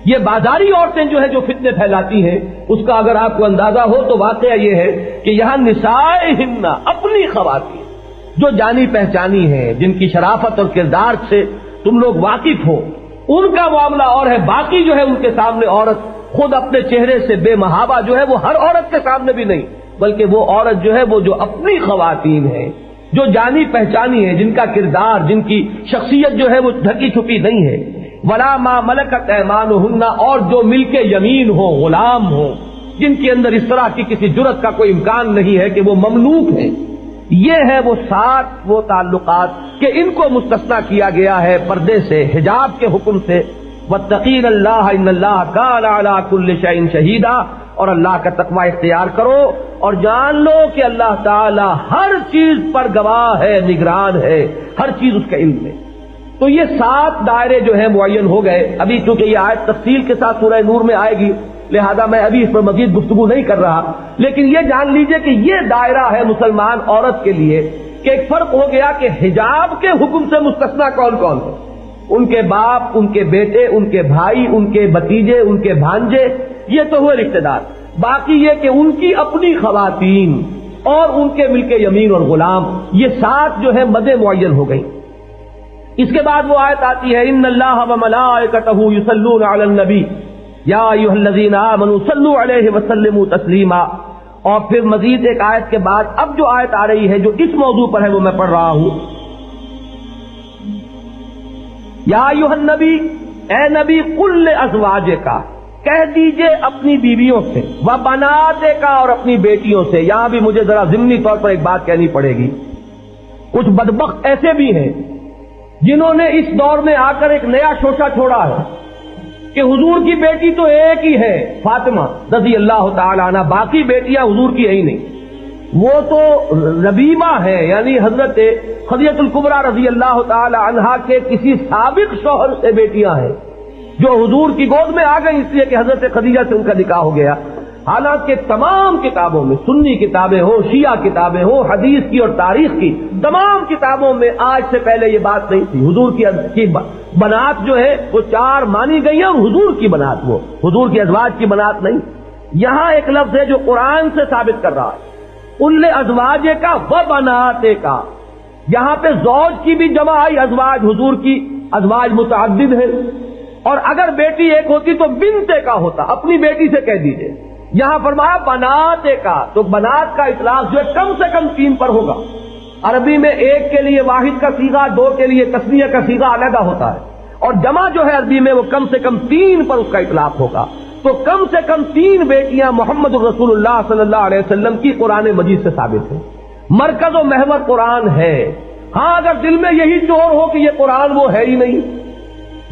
یہ بازاری عورتیں جو ہے جو فتنے پھیلاتی ہیں اس کا اگر آپ کو اندازہ ہو تو واقعہ یہ ہے کہ یہاں نسائہن، اپنی خواتین جو جانی پہچانی ہیں، جن کی شرافت اور کردار سے تم لوگ واقف ہو، ان کا معاملہ اور ہے، باقی جو ہے ان کے سامنے عورت خود اپنے چہرے سے بے محابہ جو ہے وہ ہر عورت کے سامنے بھی نہیں، بلکہ وہ عورت جو ہے وہ جو اپنی خواتین ہیں، جو جانی پہچانی ہے، جن کا کردار، جن کی شخصیت جو ہے وہ ڈھکی چھپی نہیں ہے، ولا ما ملکت ایمانہن، اور جو ملک یمین ہو، غلام ہو، جن کے اندر اس طرح کی کسی جرت کا کوئی امکان نہیں ہے کہ وہ مملوک ہیں۔ یہ ہے وہ 7 وہ تعلقات کہ ان کو مستثنا کیا گیا ہے پردے سے، حجاب کے حکم سے۔ واتقین اللہ ان اللہ کان علی کل شیء شہیدا، اور اللہ کا تقوی اختیار کرو اور جان لو کہ اللہ تعالی ہر چیز پر گواہ ہے، نگران ہے، ہر چیز اس کے علم میں۔ تو یہ 7 دائرے جو ہیں معین ہو گئے۔ ابھی چونکہ یہ آیت تفصیل کے ساتھ سورہ نور میں آئے گی لہذا میں ابھی اس پر مزید گفتگو نہیں کر رہا، لیکن یہ جان لیجئے کہ یہ دائرہ ہے مسلمان عورت کے لیے کہ ایک فرق ہو گیا کہ حجاب کے حکم سے مستثنا کون کون ہے، ان کے باپ، ان کے بیٹے، ان کے بھائی، ان کے بھتیجے، ان کے بھانجے، یہ تو ہوئے رشتے دار۔ باقی یہ کہ ان کی اپنی خواتین اور ان کے ملک یمین اور غلام، یہ 7 جو ہے مدیں معین ہو گئی۔ اس کے بعد وہ آیت آتی ہے ان اللہ وملائکتہ یصلون علی النبی یا ایھا الذین آمنوا صلوا علیہ وسلموا تسلیما، اور پھر مزید ایک آیت کے بعد اب جو آیت آ رہی ہے جو اس موضوع پر ہے وہ میں پڑھ رہا ہوں۔ یا ایھا النبی، اے نبی، قل لازواجک، کہہ دیجئے اپنی بیویوں سے، و بناتک، اور اپنی بیٹیوں سے۔ یہاں بھی مجھے ذرا ضمنی طور پر ایک بات کہنی پڑے گی۔ کچھ بدبخت ایسے بھی ہیں جنہوں نے اس دور میں آ کر ایک نیا شوشہ چھوڑا ہے کہ حضور کی بیٹی تو ایک ہی ہے، فاطمہ رضی اللہ تعالی عنہ، باقی بیٹیاں حضور کی ہے ہی نہیں۔ وہ تو ربیبہ ہے، یعنی حضرت خدیجہ الکبریٰ رضی اللہ تعالی عنہا کے کسی سابق شوہر سے بیٹیاں ہیں جو حضور کی گود میں آ گئی، اس لیے کہ حضرت خدیجہ سے ان کا نکاح ہو گیا۔ حالانکہ تمام کتابوں میں، سنی کتابیں ہوں، شیعہ کتابیں ہوں، حدیث کی اور تاریخ کی تمام کتابوں میں آج سے پہلے یہ بات نہیں تھی۔ حضور کی بنات جو ہے وہ 4 مانی گئی ہیں، اور حضور کی بنات، وہ حضور کی ازواج کی بنات نہیں۔ یہاں ایک لفظ ہے جو قرآن سے ثابت کر رہا ہے، قل ازواجک و بناتک، یہاں پہ زوج کی بھی جمع آئی، ازواج، حضور کی ازواج متعدد ہے، اور اگر بیٹی ایک ہوتی تو بنتے کا ہوتا، اپنی بیٹی سے کہہ دیجئے۔ یہاں فرمایا بناتے کا، تو بنات کا اطلاق جو ہے کم سے کم 3 پر ہوگا۔ عربی میں ایک کے لیے واحد کا صیغہ، 2 کے لیے تثنیہ کا صیغہ علیحدہ ہوتا ہے، اور جمع جو ہے عربی میں وہ کم سے کم 3 پر اس کا اطلاق ہوگا۔ تو کم سے کم 3 بیٹیاں محمد الرسول اللہ صلی اللہ علیہ وسلم کی قرآن مجید سے ثابت ہیں۔ مرکز و محور قرآن ہے۔ ہاں اگر دل میں یہی چور ہو کہ یہ قرآن وہ ہے ہی نہیں،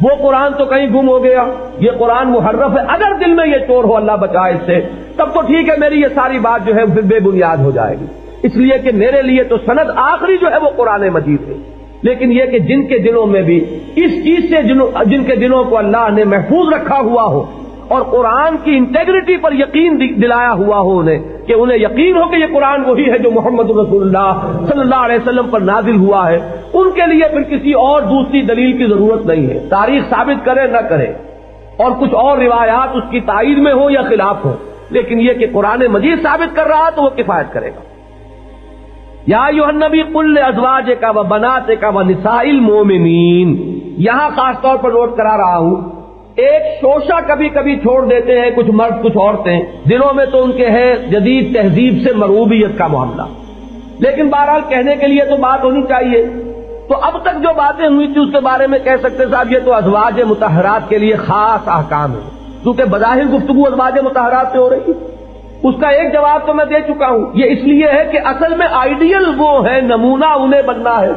وہ قرآن تو کہیں گم ہو گیا، یہ قرآن محرف ہے، اگر دل میں یہ چور ہو، اللہ بچائے اس سے، تب تو ٹھیک ہے، میری یہ ساری بات جو ہے بے بنیاد ہو جائے گی، اس لیے کہ میرے لیے تو سند آخری جو ہے وہ قرآن مجید ہے۔ لیکن یہ کہ جن کے دلوں میں بھی اس چیز سے جن کے دلوں کو اللہ نے محفوظ رکھا ہوا ہو اور قرآن کی انٹیگریٹی پر یقین دلایا ہوا ہو انہیں یقین ہو کہ یہ قرآن وہی ہے جو محمد رسول اللہ صلی اللہ علیہ وسلم پر نازل ہوا ہے، ان کے لیے پھر کسی اور دوسری دلیل کی ضرورت نہیں ہے، تاریخ ثابت کرے نہ کرے، اور کچھ اور روایات اس کی تائید میں ہو یا خلاف ہو، لیکن یہ کہ قرآن مجید ثابت کر رہا تو وہ کفایت کرے گا۔ یا ایھا النبی قل لازواجک و بناتک و نساء المؤمنین، یہاں خاص طور پر نوٹ کرا رہا ہوں، ایک شوشہ کبھی کبھی چھوڑ دیتے ہیں کچھ مرد کچھ عورتیں، دلوں میں تو ان کے ہے جدید تہذیب سے مرغوبیت کا معاملہ، لیکن بہرحال کہنے کے لیے تو بات ہونی چاہیے۔ تو اب تک جو باتیں ہوئی تھی اس کے بارے میں کہہ سکتے صاحب یہ تو ازواج مطہرات کے لیے خاص احکام ہے، کیونکہ بظاہر گفتگو ازواج مطہرات سے ہو رہی ہے۔ اس کا ایک جواب تو میں دے چکا ہوں، یہ اس لیے ہے کہ اصل میں آئیڈیل وہ ہے، نمونہ انہیں بننا ہے،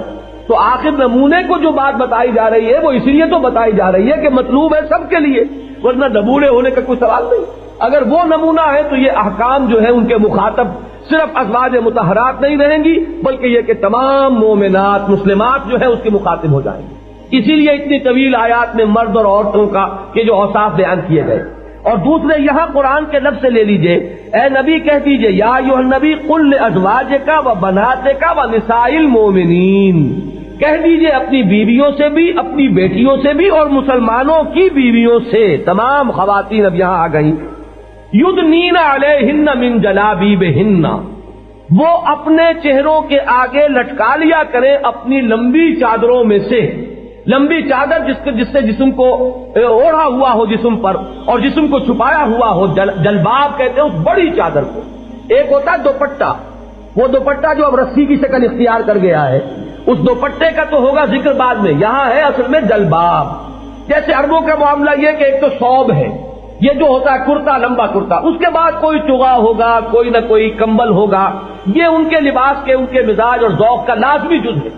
تو آخر نمونے کو جو بات بتائی جا رہی ہے وہ اس لیے تو بتائی جا رہی ہے کہ مطلوب ہے سب کے لیے، ورنہ نمونے ہونے کا کوئی سوال نہیں۔ اگر وہ نمونہ ہے تو یہ احکام جو ہے ان کے مخاطب صرف ازواج مطہرات نہیں رہیں گی، بلکہ یہ کہ تمام مومنات مسلمات جو ہے اس کے مخاطب ہو جائیں گی۔ اسی لیے اتنی طویل آیات میں مرد اور عورتوں کا کہ جو اوصاف بیان کیے گئے۔ اور دوسرے یہاں قرآن کے لفظ سے لے لیجئے، اے نبی کہہ دیجئے یا ایھا النبی قل لازواجک و بناتک و نساء المؤمنین، کہہ دیجئے اپنی بیویوں سے بھی، اپنی بیٹیوں سے بھی، اور مسلمانوں کی بیویوں سے، تمام خواتین اب یہاں آ گئیں، یدنین علیہن من جلابیبہن، وہ اپنے چہروں کے آگے لٹکا لیا کریں اپنی لمبی چادروں میں سے، لمبی چادر جس سے جسم کو اوڑھا ہوا ہو جسم پر اور جسم کو چھپایا ہوا ہو، جلباب کہتے ہیں اس بڑی چادر کو۔ ایک ہوتا ہے دوپٹہ، وہ دوپٹہ جو اب رسی کی شکل اختیار کر گیا ہے، اس دوپٹے کا تو ہوگا ذکر بعد میں، یہاں ہے اصل میں جلباب۔ جیسے عربوں کا معاملہ یہ کہ ایک تو ثوب ہے، یہ جو ہوتا ہے کرتا، لمبا کرتا، اس کے بعد کوئی چغا ہوگا، کوئی نہ کوئی کمبل ہوگا، یہ ان کے لباس کے، ان کے مزاج اور ذوق کا لازمی جز ہے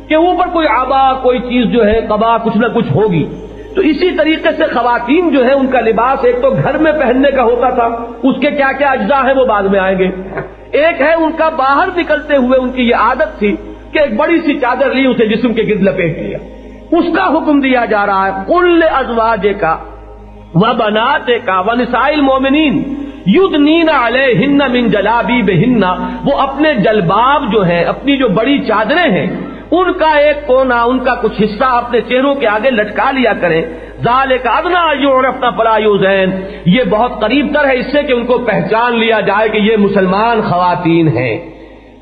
کہ اوپر کوئی آبا، کوئی چیز جو ہے قبا کچھ نہ کچھ ہوگی۔ تو اسی طریقے سے خواتین جو ہے ان کا لباس ایک تو گھر میں پہننے کا ہوتا تھا، اس کے کیا کیا اجزاء ہیں وہ بعد میں آئیں گے، ایک ہے ان کا باہر نکلتے ہوئے ان کی یہ عادت تھی کہ ایک بڑی سی چادر لی، اسے جسم کے گرد لپیٹ لیا، اس کا حکم دیا جا رہا ہے قل ازواجک و بناتک و نساء المؤمنین یدنین علیہن من جلابیبہن، وہ اپنے جلباب جو ہے، اپنی جو بڑی چادریں ہیں، ان کا ایک کونا، ان کا کچھ حصہ اپنے چہروں کے آگے لٹکا لیا کریں، ذالک ادنی ان یعرفن فلا یؤذین، یہ بہت قریب تر ہے اس سے کہ ان کو پہچان لیا جائے کہ یہ مسلمان خواتین ہیں۔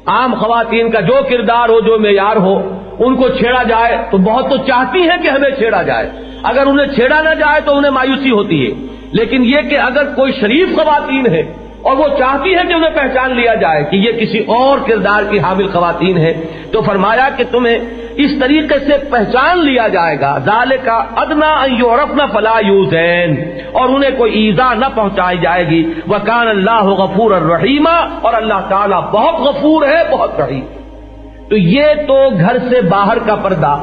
عام خواتین کا جو کردار ہو، جو معیار ہو، ان کو چھیڑا جائے تو بہت تو چاہتی ہیں کہ ہمیں چھیڑا جائے، اگر انہیں چھیڑا نہ جائے تو انہیں مایوسی ہوتی ہے، لیکن یہ کہ اگر کوئی شریف خواتین ہے اور وہ چاہتی ہے کہ انہیں پہچان لیا جائے کہ یہ کسی اور کردار کی حامل خواتین ہیں، تو فرمایا کہ تمہیں اس طریقے سے پہچان لیا جائے گا. ذالک ادنی ان یعرفن فلا یؤذین، اور انہیں کوئی ایذا نہ پہنچائی جائے گی. وکان اللہ غفورا رحیما، اور اللہ تعالیٰ بہت غفور ہے، بہت رحیم. تو یہ تو گھر سے باہر کا پردہ،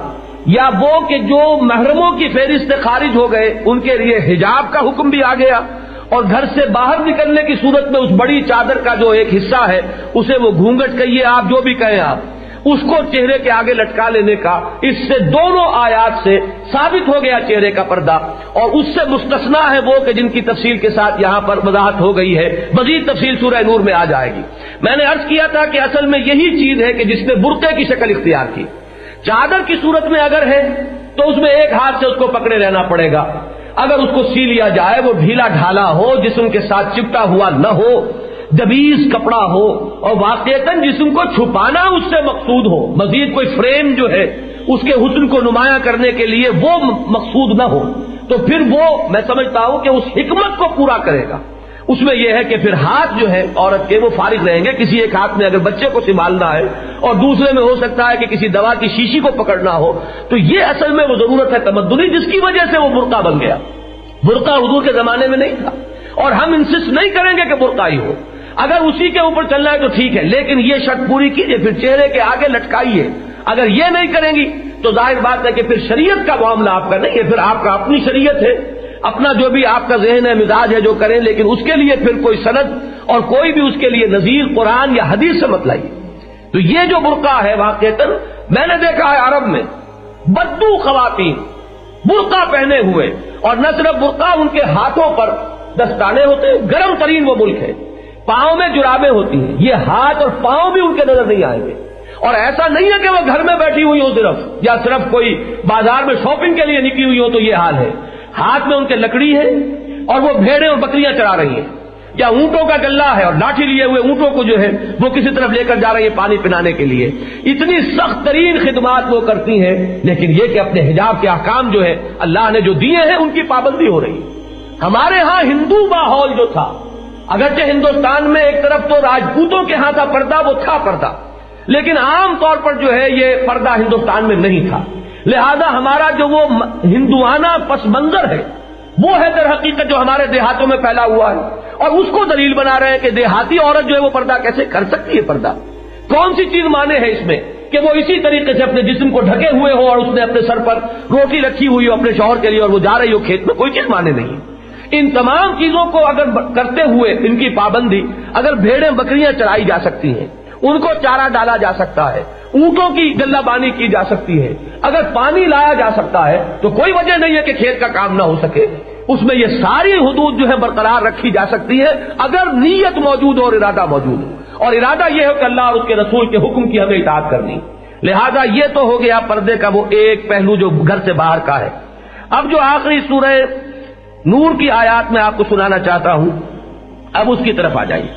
یا وہ کہ جو محرموں کی فہرست سے خارج ہو گئے ان کے لیے حجاب کا حکم بھی آ گیا، اور گھر سے باہر نکلنے کی صورت میں اس بڑی چادر کا جو ایک حصہ ہے اسے وہ گھونگھٹ کہیے آپ، جو بھی کہیں آپ، اس کو چہرے کے آگے لٹکا لینے کا، اس سے دونوں آیات سے ثابت ہو گیا چہرے کا پردہ. اور اس سے مستثنا ہے وہ کہ جن کی تفصیل کے ساتھ یہاں پر وضاحت ہو گئی ہے، مزید تفصیل سورہ نور میں آ جائے گی. میں نے عرض کیا تھا کہ اصل میں یہی چیز ہے کہ جس نے برقعے کی شکل اختیار کی. چادر کی صورت میں اگر ہے تو اس میں ایک ہاتھ سے اس کو پکڑے رہنا پڑے گا. اگر اس کو سی لیا جائے، وہ ڈھیلا ڈھالا ہو، جسم کے ساتھ چپٹا ہوا نہ ہو، دبیز کپڑا ہو، اور واقعتاً جسم کو چھپانا اس سے مقصود ہو، مزید کوئی فریم جو ہے اس کے حسن کو نمایاں کرنے کے لیے وہ مقصود نہ ہو، تو پھر وہ میں سمجھتا ہوں کہ اس حکمت کو پورا کرے گا. اس میں یہ ہے کہ پھر ہاتھ جو ہے عورت کے وہ فارغ رہیں گے. کسی ایک ہاتھ میں اگر بچے کو سنبھالنا ہے اور دوسرے میں ہو سکتا ہے کہ کسی دوا کی شیشی کو پکڑنا ہو، تو یہ اصل میں وہ ضرورت ہے تمدنی جس کی وجہ سے وہ برقع بن گیا. برقع حضور کے زمانے میں نہیں تھا، اور ہم انسسٹ نہیں کریں گے کہ برقع ہی ہو. اگر اسی کے اوپر چلنا ہے تو ٹھیک ہے، لیکن یہ شرط پوری کیجیے، پھر چہرے کے آگے لٹکائیے. اگر یہ نہیں کریں گی تو ظاہر بات ہے کہ پھر شریعت کا معاملہ آپ کا نہیں ہے، پھر آپ کا اپنی شریعت ہے، اپنا جو بھی آپ کا ذہن ہے، مزاج ہے، جو کریں، لیکن اس کے لیے پھر کوئی سند اور کوئی بھی اس کے لیے نظیر قرآن یا حدیث سے مت لائیے. تو یہ جو برقع ہے واقعتاً میں نے دیکھا ہے عرب میں بدو خواتین برقع پہنے ہوئے، اور نہ صرف برقع، ان کے ہاتھوں پر دستانے ہوتے ہیں. گرم ترین وہ ملک ہے، پاؤں میں جرابیں ہوتی ہیں، یہ ہاتھ اور پاؤں بھی ان کے نظر نہیں آئیں گے. اور ایسا نہیں ہے کہ وہ گھر میں بیٹھی ہوئی ہو صرف، یا صرف کوئی بازار میں شاپنگ کے لیے نکلی ہوئی ہو تو یہ حال ہے. ہاتھ میں ان کے لکڑی ہے، اور وہ بھیڑیں اور بکریاں چرا رہی ہیں، یا اونٹوں کا گلہ ہے اور لاٹھی لیے ہوئے اونٹوں کو جو ہے وہ کسی طرف لے کر جا رہی ہے پانی پلانے کے لیے. اتنی سخت ترین خدمات وہ کرتی ہیں، لیکن یہ کہ اپنے حجاب کے احکام جو ہے اللہ نے جو دیے ہیں ان کی پابندی ہو رہی ہے. ہمارے ہاں ہندو ماحول جو تھا، اگرچہ ہندوستان میں ایک طرف تو راجپوتوں کے ہاں تھا پردہ، وہ تھا پردہ، لیکن عام طور پر جو ہے یہ پردہ ہندوستان میں نہیں تھا. لہذا ہمارا جو وہ ہندوانہ پس منظر ہے وہ ہے در حقیقت جو ہمارے دیہاتوں میں پھیلا ہوا ہے، اور اس کو دلیل بنا رہے ہیں کہ دیہاتی عورت جو ہے وہ پردہ کیسے کر سکتی ہے. پردہ کون سی چیز مانے ہے اس میں کہ وہ اسی طریقے سے اپنے جسم کو ڈھکے ہوئے ہو، اور اس نے اپنے سر پر روٹی رکھی ہوئی ہو اپنے شوہر کے لیے، اور وہ جا رہی ہو کھیت میں، کوئی چیز مانے نہیں. ان تمام چیزوں کو اگر کرتے ہوئے ان کی پابندی، اگر بھیڑیں بکریاں چرائی جا سکتی ہیں، ان کو چارہ ڈالا جا سکتا ہے، اونٹوں کی گلہ بانی کی جا سکتی ہے، اگر پانی لایا جا سکتا ہے، تو کوئی وجہ نہیں ہے کہ کھیت کا کام نہ ہو سکے. اس میں یہ ساری حدود جو ہے برقرار رکھی جا سکتی ہے اگر نیت موجود ہو اور ارادہ موجود ہو. اور ارادہ یہ ہے کہ اللہ اور اس کے رسول کے حکم کی ہمیں اطاعت کرنی. لہذا یہ تو ہو گیا پردے کا وہ ایک پہلو جو گھر سے باہر کا ہے. اب جو آخری سورہ نور کی آیات میں آپ کو سنانا چاہتا ہوں، اب اس کی طرف آ جائیے.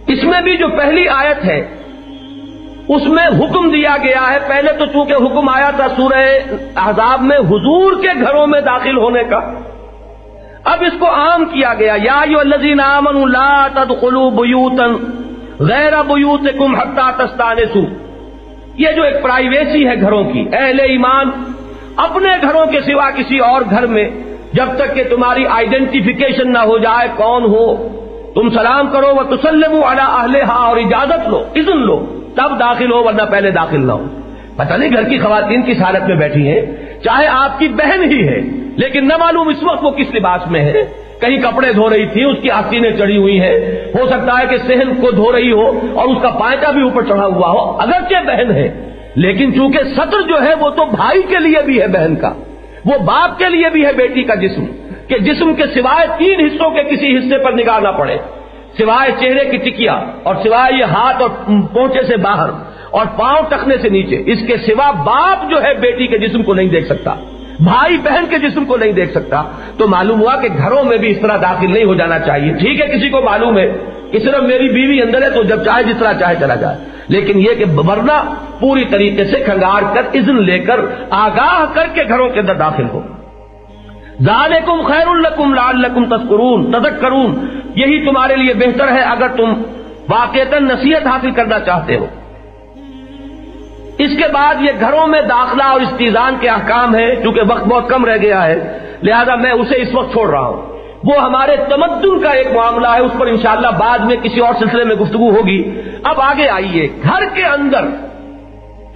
اس میں بھی جو پہلی آیت ہے اس میں حکم دیا گیا ہے. پہلے تو چونکہ حکم آیا تھا سورہ احزاب میں حضور کے گھروں میں داخل ہونے کا، اب اس کو عام کیا گیا. یا ایھا الذین آمنوا لا تدخلوا بیوتا غیر بیوتکم حتی تستأنسوا. یہ جو ایک پرائیویسی ہے گھروں کی، اہل ایمان اپنے گھروں کے سوا کسی اور گھر میں جب تک کہ تمہاری آئیڈینٹیفیکیشن نہ ہو جائے کون ہو، تم سلام کرو وتسلموا علی اہلھا، اور اجازت لو، اذن لو، تب داخل ہو، ورنہ پہلے داخل نہ ہو. پتہ نہیں گھر کی خواتین کس حالت میں بیٹھی ہیں، چاہے آپ کی بہن ہی ہے، لیکن نہ معلوم اس وقت وہ کس لباس میں ہے. کہیں کپڑے دھو رہی تھی، اس کی آستینیں چڑھی ہوئی ہیں، ہو سکتا ہے کہ صحن کو دھو رہی ہو اور اس کا پائچہ بھی اوپر چڑھا ہوا ہو، اگرچہ بہن ہے، لیکن چونکہ سطر جو ہے وہ تو بھائی کے لیے بھی ہے بہن کا، وہ باپ کے لیے بھی ہے بیٹی کا جسم، کہ جسم کے سوائے 3 حصوں کے کسی حصے پر نگاہ نہ پڑے، سوائے چہرے کی ٹکیا اور سوائے یہ ہاتھ اور پونچے سے باہر اور پاؤں ٹخنے سے نیچے، اس کے سوا باپ جو ہے بیٹی کے جسم کو نہیں دیکھ سکتا، بھائی بہن کے جسم کو نہیں دیکھ سکتا. تو معلوم ہوا کہ گھروں میں بھی اس طرح داخل نہیں ہو جانا چاہیے. ٹھیک ہے کسی کو معلوم ہے کہ صرف میری بیوی اندر ہے تو جب چاہے جس طرح چاہے چلا جائے، لیکن یہ کہ ورنہ پوری طریقے سے کھنگار کر اذن لے کر آگاہ کر کے گھروں کے اندر داخل ہو. ذالکم خیر لکم لعلکم تذکرون، یہی تمہارے لیے بہتر ہے اگر تم واقعتاً نصیحت حاصل کرنا چاہتے ہو۔ اس کے بعد یہ گھروں میں داخلہ اور استئذان کے احکام ہے، چونکہ وقت بہت کم رہ گیا ہے لہذا میں اسے اس وقت چھوڑ رہا ہوں۔ وہ ہمارے تمدن کا ایک معاملہ ہے، اس پر انشاءاللہ بعد میں کسی اور سلسلے میں گفتگو ہوگی۔ اب آگے آئیے، گھر کے اندر،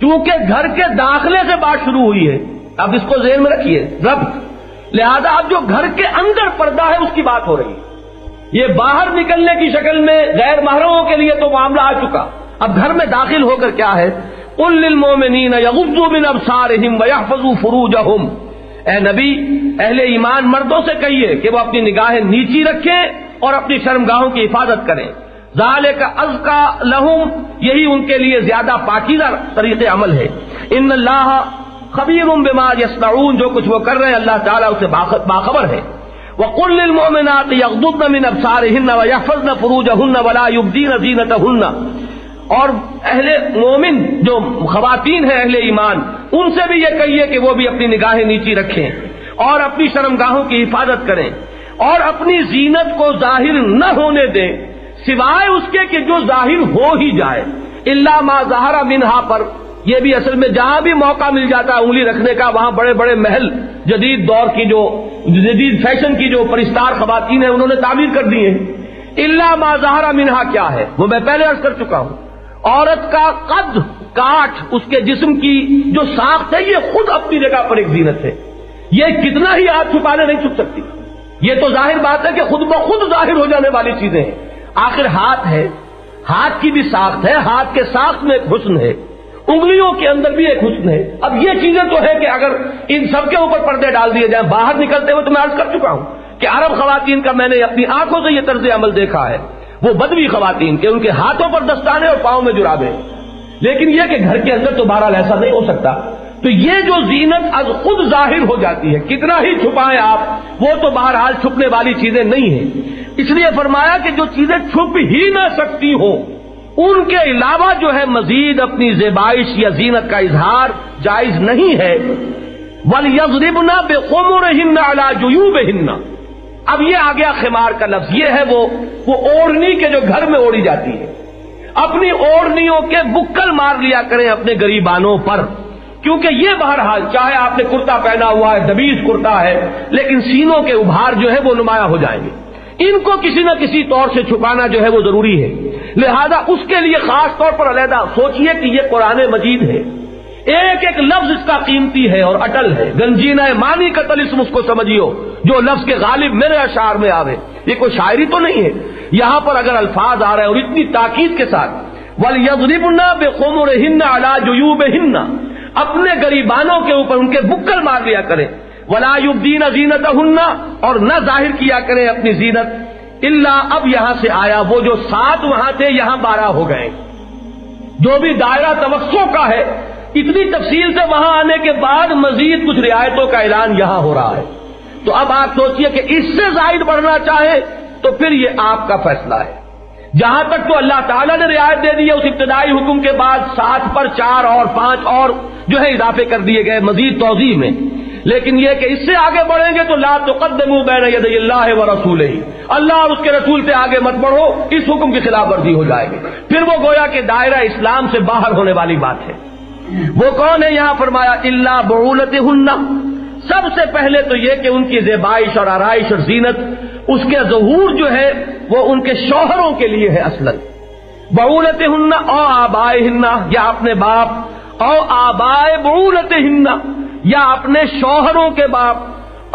چونکہ گھر کے داخلے سے بات شروع ہوئی ہے، اب اس کو ذہن میں رکھیے ربط، لہذا اب جو گھر کے اندر پردہ ہے اس کی بات ہو رہی ہے۔ یہ باہر نکلنے کی شکل میں غیر محرموں کے لیے تو معاملہ آ چکا، اب گھر میں داخل ہو کر کیا ہے؟ قل للمؤمنین یغضوا من ابصارہم ویحفظوا فروجہم، اے نبی اہل ایمان مردوں سے کہیے کہ وہ اپنی نگاہیں نیچی رکھیں اور اپنی شرمگاہوں کی حفاظت کریں، ذالک ازکا لہم، یہی ان کے لیے زیادہ پاکیزہ طریق عمل ہے۔ ان اللہ خبیر بما یصنعون، جو کچھ وہ کر رہے ہیں اللہ تعالیٰ اسے باخبر ہے۔ وقل للمؤمنات یغضضن من ابصارہن ویحفظن فروجہن ولا یبدین زینتہن، اور اہل مومن جو خواتین ہیں اہل ایمان ان سے بھی یہ کہیے کہ وہ بھی اپنی نگاہیں نیچی رکھیں اور اپنی شرمگاہوں کی حفاظت کریں اور اپنی زینت کو ظاہر نہ ہونے دیں سوائے اس کے کہ جو ظاہر ہو ہی جائے، الا ما ظہر منہا، پر یہ بھی اصل میں جہاں بھی موقع مل جاتا ہے انگلی رکھنے کا وہاں بڑے بڑے محل جدید دور کی جو جدید فیشن کی جو پرستار خواتین ہیں انہوں نے تعمیر کر دی ہیں۔ الا ما ظہر منہا کیا ہے وہ میں پہلے عرض کر چکا ہوں، عورت کا قد کاٹ، اس کے جسم کی جو ساخت ہے یہ خود اپنی جگہ پر ایک زینت ہے، یہ کتنا ہی ہاتھ چھپانے نہیں چھپ سکتی، یہ تو ظاہر بات ہے کہ خود بخود ظاہر ہو جانے والی چیزیں ہیں۔ آخر ہاتھ ہے، ہاتھ کی بھی ساخت ہے، ہاتھ کے ساخت میں ایک حسن ہے، انگلیوں کے اندر بھی ایک حسن ہے۔ اب یہ چیزیں تو ہے کہ اگر ان سب کے اوپر پردے ڈال دیے جائیں باہر نکلتے ہوئے، تو میں عرض کر چکا ہوں کہ عرب خواتین کا میں نے اپنی آنکھوں سے یہ طرز عمل دیکھا ہے، وہ بدوی خواتین کے ان کے ہاتھوں پر دستانے اور پاؤں میں جرابیں، لیکن یہ کہ گھر کے اندر تو بہرحال ایسا نہیں ہو سکتا۔ تو یہ جو زینت از خود ظاہر ہو جاتی ہے، کتنا ہی چھپائیں آپ، وہ تو بہرحال چھپنے والی چیزیں نہیں ہیں۔ اس لیے فرمایا کہ جو چیزیں چھپ ہی نہ سکتی ہوں ان کے علاوہ جو ہے مزید اپنی زیبائش یا زینت کا اظہار جائز نہیں ہے۔ وَلْيَضْرِبْنَ بِخُمُرِهِنَّ عَلَى جُيُوبِهِنَّ، اب یہ آ گیا خمار کا لفظ، یہ ہے وہ اوڑھنی کے جو گھر میں اوڑھی جاتی ہے، اپنی اوڑھنیوں کے بکل مار لیا کریں اپنے گریبانوں پر، کیونکہ یہ بہرحال چاہے آپ نے کرتا پہنا ہوا ہے، دبیز کرتا ہے، لیکن سینوں کے ابھار جو ہے وہ نمایاں ہو جائیں گے، ان کو کسی نہ کسی طور سے چھپانا جو ہے وہ ضروری ہے، لہذا اس کے لیے خاص طور پر علیحدہ سوچئے کہ یہ قرآن مجید ہے، ایک ایک لفظ اس کا قیمتی ہے اور اٹل ہے، گنجینہ مانی کا طلسم اس کو سمجھیو، جو لفظ کے غالب میرے اشعار میں آوے، یہ کوئی شاعری تو نہیں ہے، یہاں پر اگر الفاظ آ رہے ہیں اور اتنی تاکید کے ساتھ وَلْيَضْرِبْنَ بِخُمُرِهِنَّ عَلَى جُيُوبِهِنَّ، اپنے گریبانوں کے اوپر ان کے بکل مار لیا کریں، وَلَا يُبْدِينَ زِينَتَهُنَّ، اور نہ ظاہر کیا کریں اپنی زینت، الا، اب یہاں سے آیا وہ جو 7 وہاں تھے یہاں 12 ہو گئے، جو بھی دائرہ توسع کا ہے اتنی تفصیل سے وہاں آنے کے بعد مزید کچھ رعایتوں کا اعلان یہاں ہو رہا ہے، تو اب آپ سوچئے کہ اس سے زائد بڑھنا چاہے تو پھر یہ آپ کا فیصلہ ہے۔ جہاں تک تو اللہ تعالیٰ نے رعایت دے دی ہے، اس ابتدائی حکم کے بعد 7 پر 4 اور 5 اور جو ہے اضافے کر دیے گئے مزید توضیح میں، لیکن یہ کہ اس سے آگے بڑھیں گے تو لا تقدموا بین یدی اللہ ورسولہ، اللہ اور اس کے رسول سے آگے مت بڑھو، اس حکم کی خلاف ورزی ہو جائے گی، پھر وہ گویا کہ دائرہ اسلام سے باہر ہونے والی بات ہے۔ وہ کون ہے؟ یہاں فرمایا الا بعولتہن، سب سے پہلے تو یہ کہ ان کی زیبائش اور آرائش اور زینت، اس کے ظہور جو ہے وہ ان کے شوہروں کے لیے ہے اصلاً، بعولتہن او آبائہن، یا اپنے باپ، او آبائے بعولتہن، یا اپنے شوہروں کے باپ،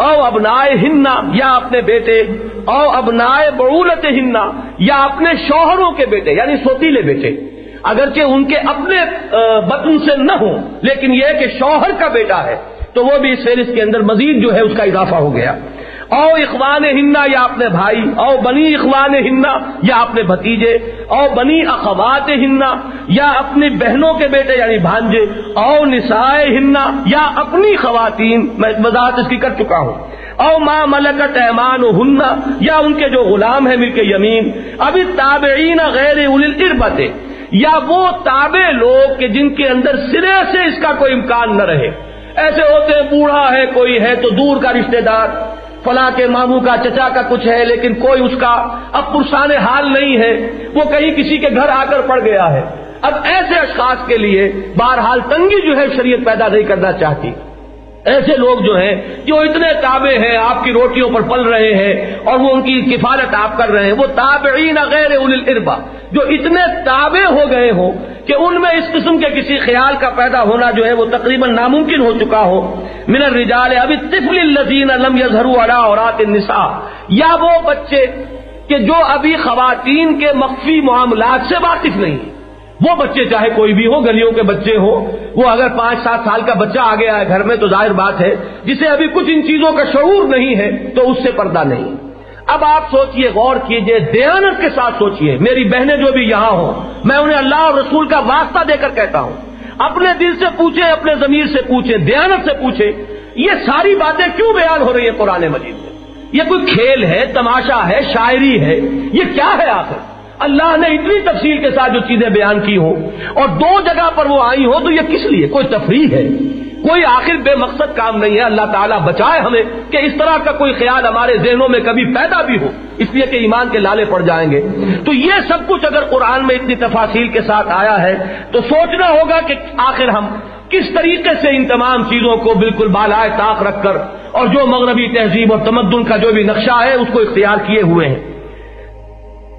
او ابنائہن، یا اپنے بیٹے، او ابنائے بعولتہن، یا اپنے شوہروں کے بیٹے، یعنی سوتیلے بیٹے، اگرچہ ان کے اپنے بطن سے نہ ہو لیکن یہ کہ شوہر کا بیٹا ہے تو وہ بھی اس فہرست کے اندر مزید جو ہے اس کا اضافہ ہو گیا۔ او اخوانہن، یا اپنے بھائی، او بنی اخوانہن، یا اپنے بھتیجے، او بنی اخواتہن، یا اپنی بہنوں کے بیٹے یعنی بھانجے، او نسائہن، یا اپنی خواتین، میں وضاحت اس کی کر چکا ہوں، او ما ملکت ایمانہن، یا ان کے جو غلام ہیں ملک یمین، اب التابعین غیر اولی الاربۃ، یا وہ تابع لوگ کہ جن کے اندر سرے سے اس کا کوئی امکان نہ رہے، ایسے ہوتے ہیں بوڑھا ہے کوئی ہے تو دور کا رشتہ دار، فلاں کے ماموں کا چچا کا کچھ ہے لیکن کوئی اس کا اب پرسان حال نہیں ہے، وہ کہیں کسی کے گھر آ کر پڑ گیا ہے۔ اب ایسے اشخاص کے لیے بہرحال تنگی جو ہے شریعت پیدا نہیں کرنا چاہتی۔ ایسے لوگ جو ہیں جو اتنے تابع ہیں، آپ کی روٹیوں پر پل رہے ہیں اور وہ ان کی کفالت آپ کر رہے ہیں، وہ تابعین غیر اولی الاربا، جو اتنے تابع ہو گئے ہوں کہ ان میں اس قسم کے کسی خیال کا پیدا ہونا جو ہے وہ تقریباً ناممکن ہو چکا ہو۔ من الرجال اب الطفل الذین لم یظہروا علی عورات النساء، یا وہ بچے کہ جو ابھی خواتین کے مخفی معاملات سے واقف نہیں ہیں۔ وہ بچے چاہے کوئی بھی ہو، گلیوں کے بچے ہو، وہ اگر 5-7 سال کا بچہ آ گیا ہے گھر میں تو ظاہر بات ہے جسے ابھی کچھ ان چیزوں کا شعور نہیں ہے تو اس سے پردہ نہیں۔ اب آپ سوچئے، غور کیجئے، دیانت کے ساتھ سوچئے، میری بہنیں جو بھی یہاں ہوں، میں انہیں اللہ اور رسول کا واسطہ دے کر کہتا ہوں، اپنے دل سے پوچھیں، اپنے ضمیر سے پوچھیں، دیانت سے پوچھیں، یہ ساری باتیں کیوں بیان ہو رہی ہیں قرآن مجید میں؟ یہ کوئی کھیل ہے، تماشا ہے، شاعری ہے، یہ کیا ہے آخر؟ اللہ نے اتنی تفصیل کے ساتھ جو چیزیں بیان کی ہوں اور 2 جگہ پر وہ آئی ہوں تو یہ کس لیے؟ کوئی تفریح ہے، کوئی آخر بے مقصد کام نہیں ہے۔ اللہ تعالیٰ بچائے ہمیں کہ اس طرح کا کوئی خیال ہمارے ذہنوں میں کبھی پیدا بھی ہو، اس لیے کہ ایمان کے لالے پڑ جائیں گے۔ تو یہ سب کچھ اگر قرآن میں اتنی تفاصیل کے ساتھ آیا ہے تو سوچنا ہوگا کہ آخر ہم کس طریقے سے ان تمام چیزوں کو بالکل بالائے طاق رکھ کر اور جو مغربی تہذیب اور تمدن کا جو بھی نقشہ ہے اس کو اختیار کیے ہوئے ہیں۔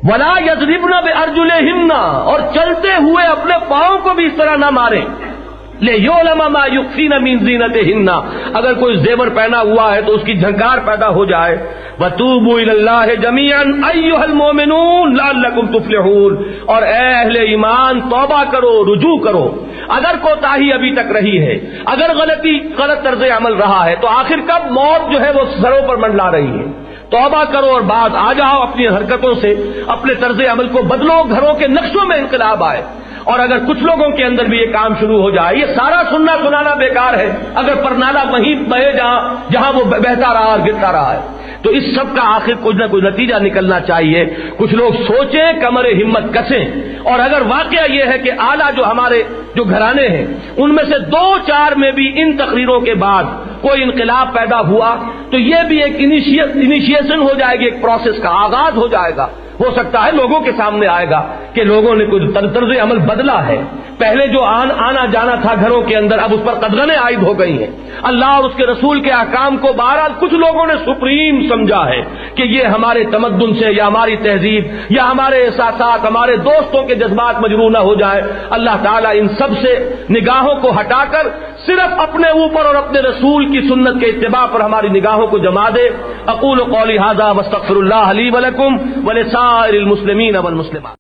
وَلَا يَضْرِبْنَ بِأَرْجُلِهِنَّ، اور چلتے ہوئے اپنے پاؤں کو بھی اس طرح نہ ماریں۔ لِيُعْلَمَ مَا يُخْفِينَ مِن زِينَتِهِنَّ، اگر کوئی زیور پہنا ہوا ہے تو اس کی جھنکار پیدا ہو جائے۔ وَتُوبُوا إِلَى اللَّهِ جَمِيعًا أَيُّهَا الْمُؤْمِنُونَ لَعَلَّكُمْ تُفْلِحُونَ، اور اے اہل ایمان توبہ کرو، رجوع کرو۔ اگر کوتاہی ابھی تک رہی ہے، اگر غلط طرز عمل رہا ہے تو آخر کب موت جو ہے وہ سروں پر منڈلا رہی ہے؟ توبہ کرو اور بعد آ جاؤ، اپنی حرکتوں سے اپنے طرز عمل کو بدلو، گھروں کے نقشوں میں انقلاب آئے۔ اور اگر کچھ لوگوں کے اندر بھی یہ کام شروع ہو جائے، یہ سارا سننا سنانا بیکار ہے اگر پرنالہ وہیں بہے جہاں وہ بہتا رہا اور گرتا رہا ہے، تو اس سب کا آخر کچھ نہ کچھ نتیجہ نکلنا چاہیے۔ کچھ لوگ سوچیں، کمر ہمت کسیں، اور اگر واقعہ یہ ہے کہ اعلیٰ جو ہمارے جو گھرانے ہیں ان میں سے 2-4 میں بھی ان تقریروں کے بعد کوئی انقلاب پیدا ہوا تو یہ بھی ایک انیشیشن ہو جائے گی، ایک پروسیس کا آغاز ہو جائے گا۔ ہو سکتا ہے لوگوں کے سامنے آئے گا کہ لوگوں نے کچھ طرز عمل بدلا ہے، پہلے جو آنا جانا تھا گھروں کے اندر اب اس پر قدغنیں عائد ہو گئی ہیں۔ اللہ اور اس کے رسول کے احکام کو بہرحال کچھ لوگوں نے سپریم سمجھا ہے کہ یہ ہمارے تمدن سے یا ہماری تہذیب یا ہمارے احساسات، ہمارے دوستوں کے جذبات مجروح نہ ہو جائے۔ اللہ تعالیٰ ان سب سے نگاہوں کو ہٹا کر صرف اپنے اوپر اور اپنے رسول کی سنت کے اتباع پر ہماری نگاہوں کو جما دے۔ اقول قولی ھذا واستغفر اللہ لی ولکم ولسائر المسلمین والمسلمات۔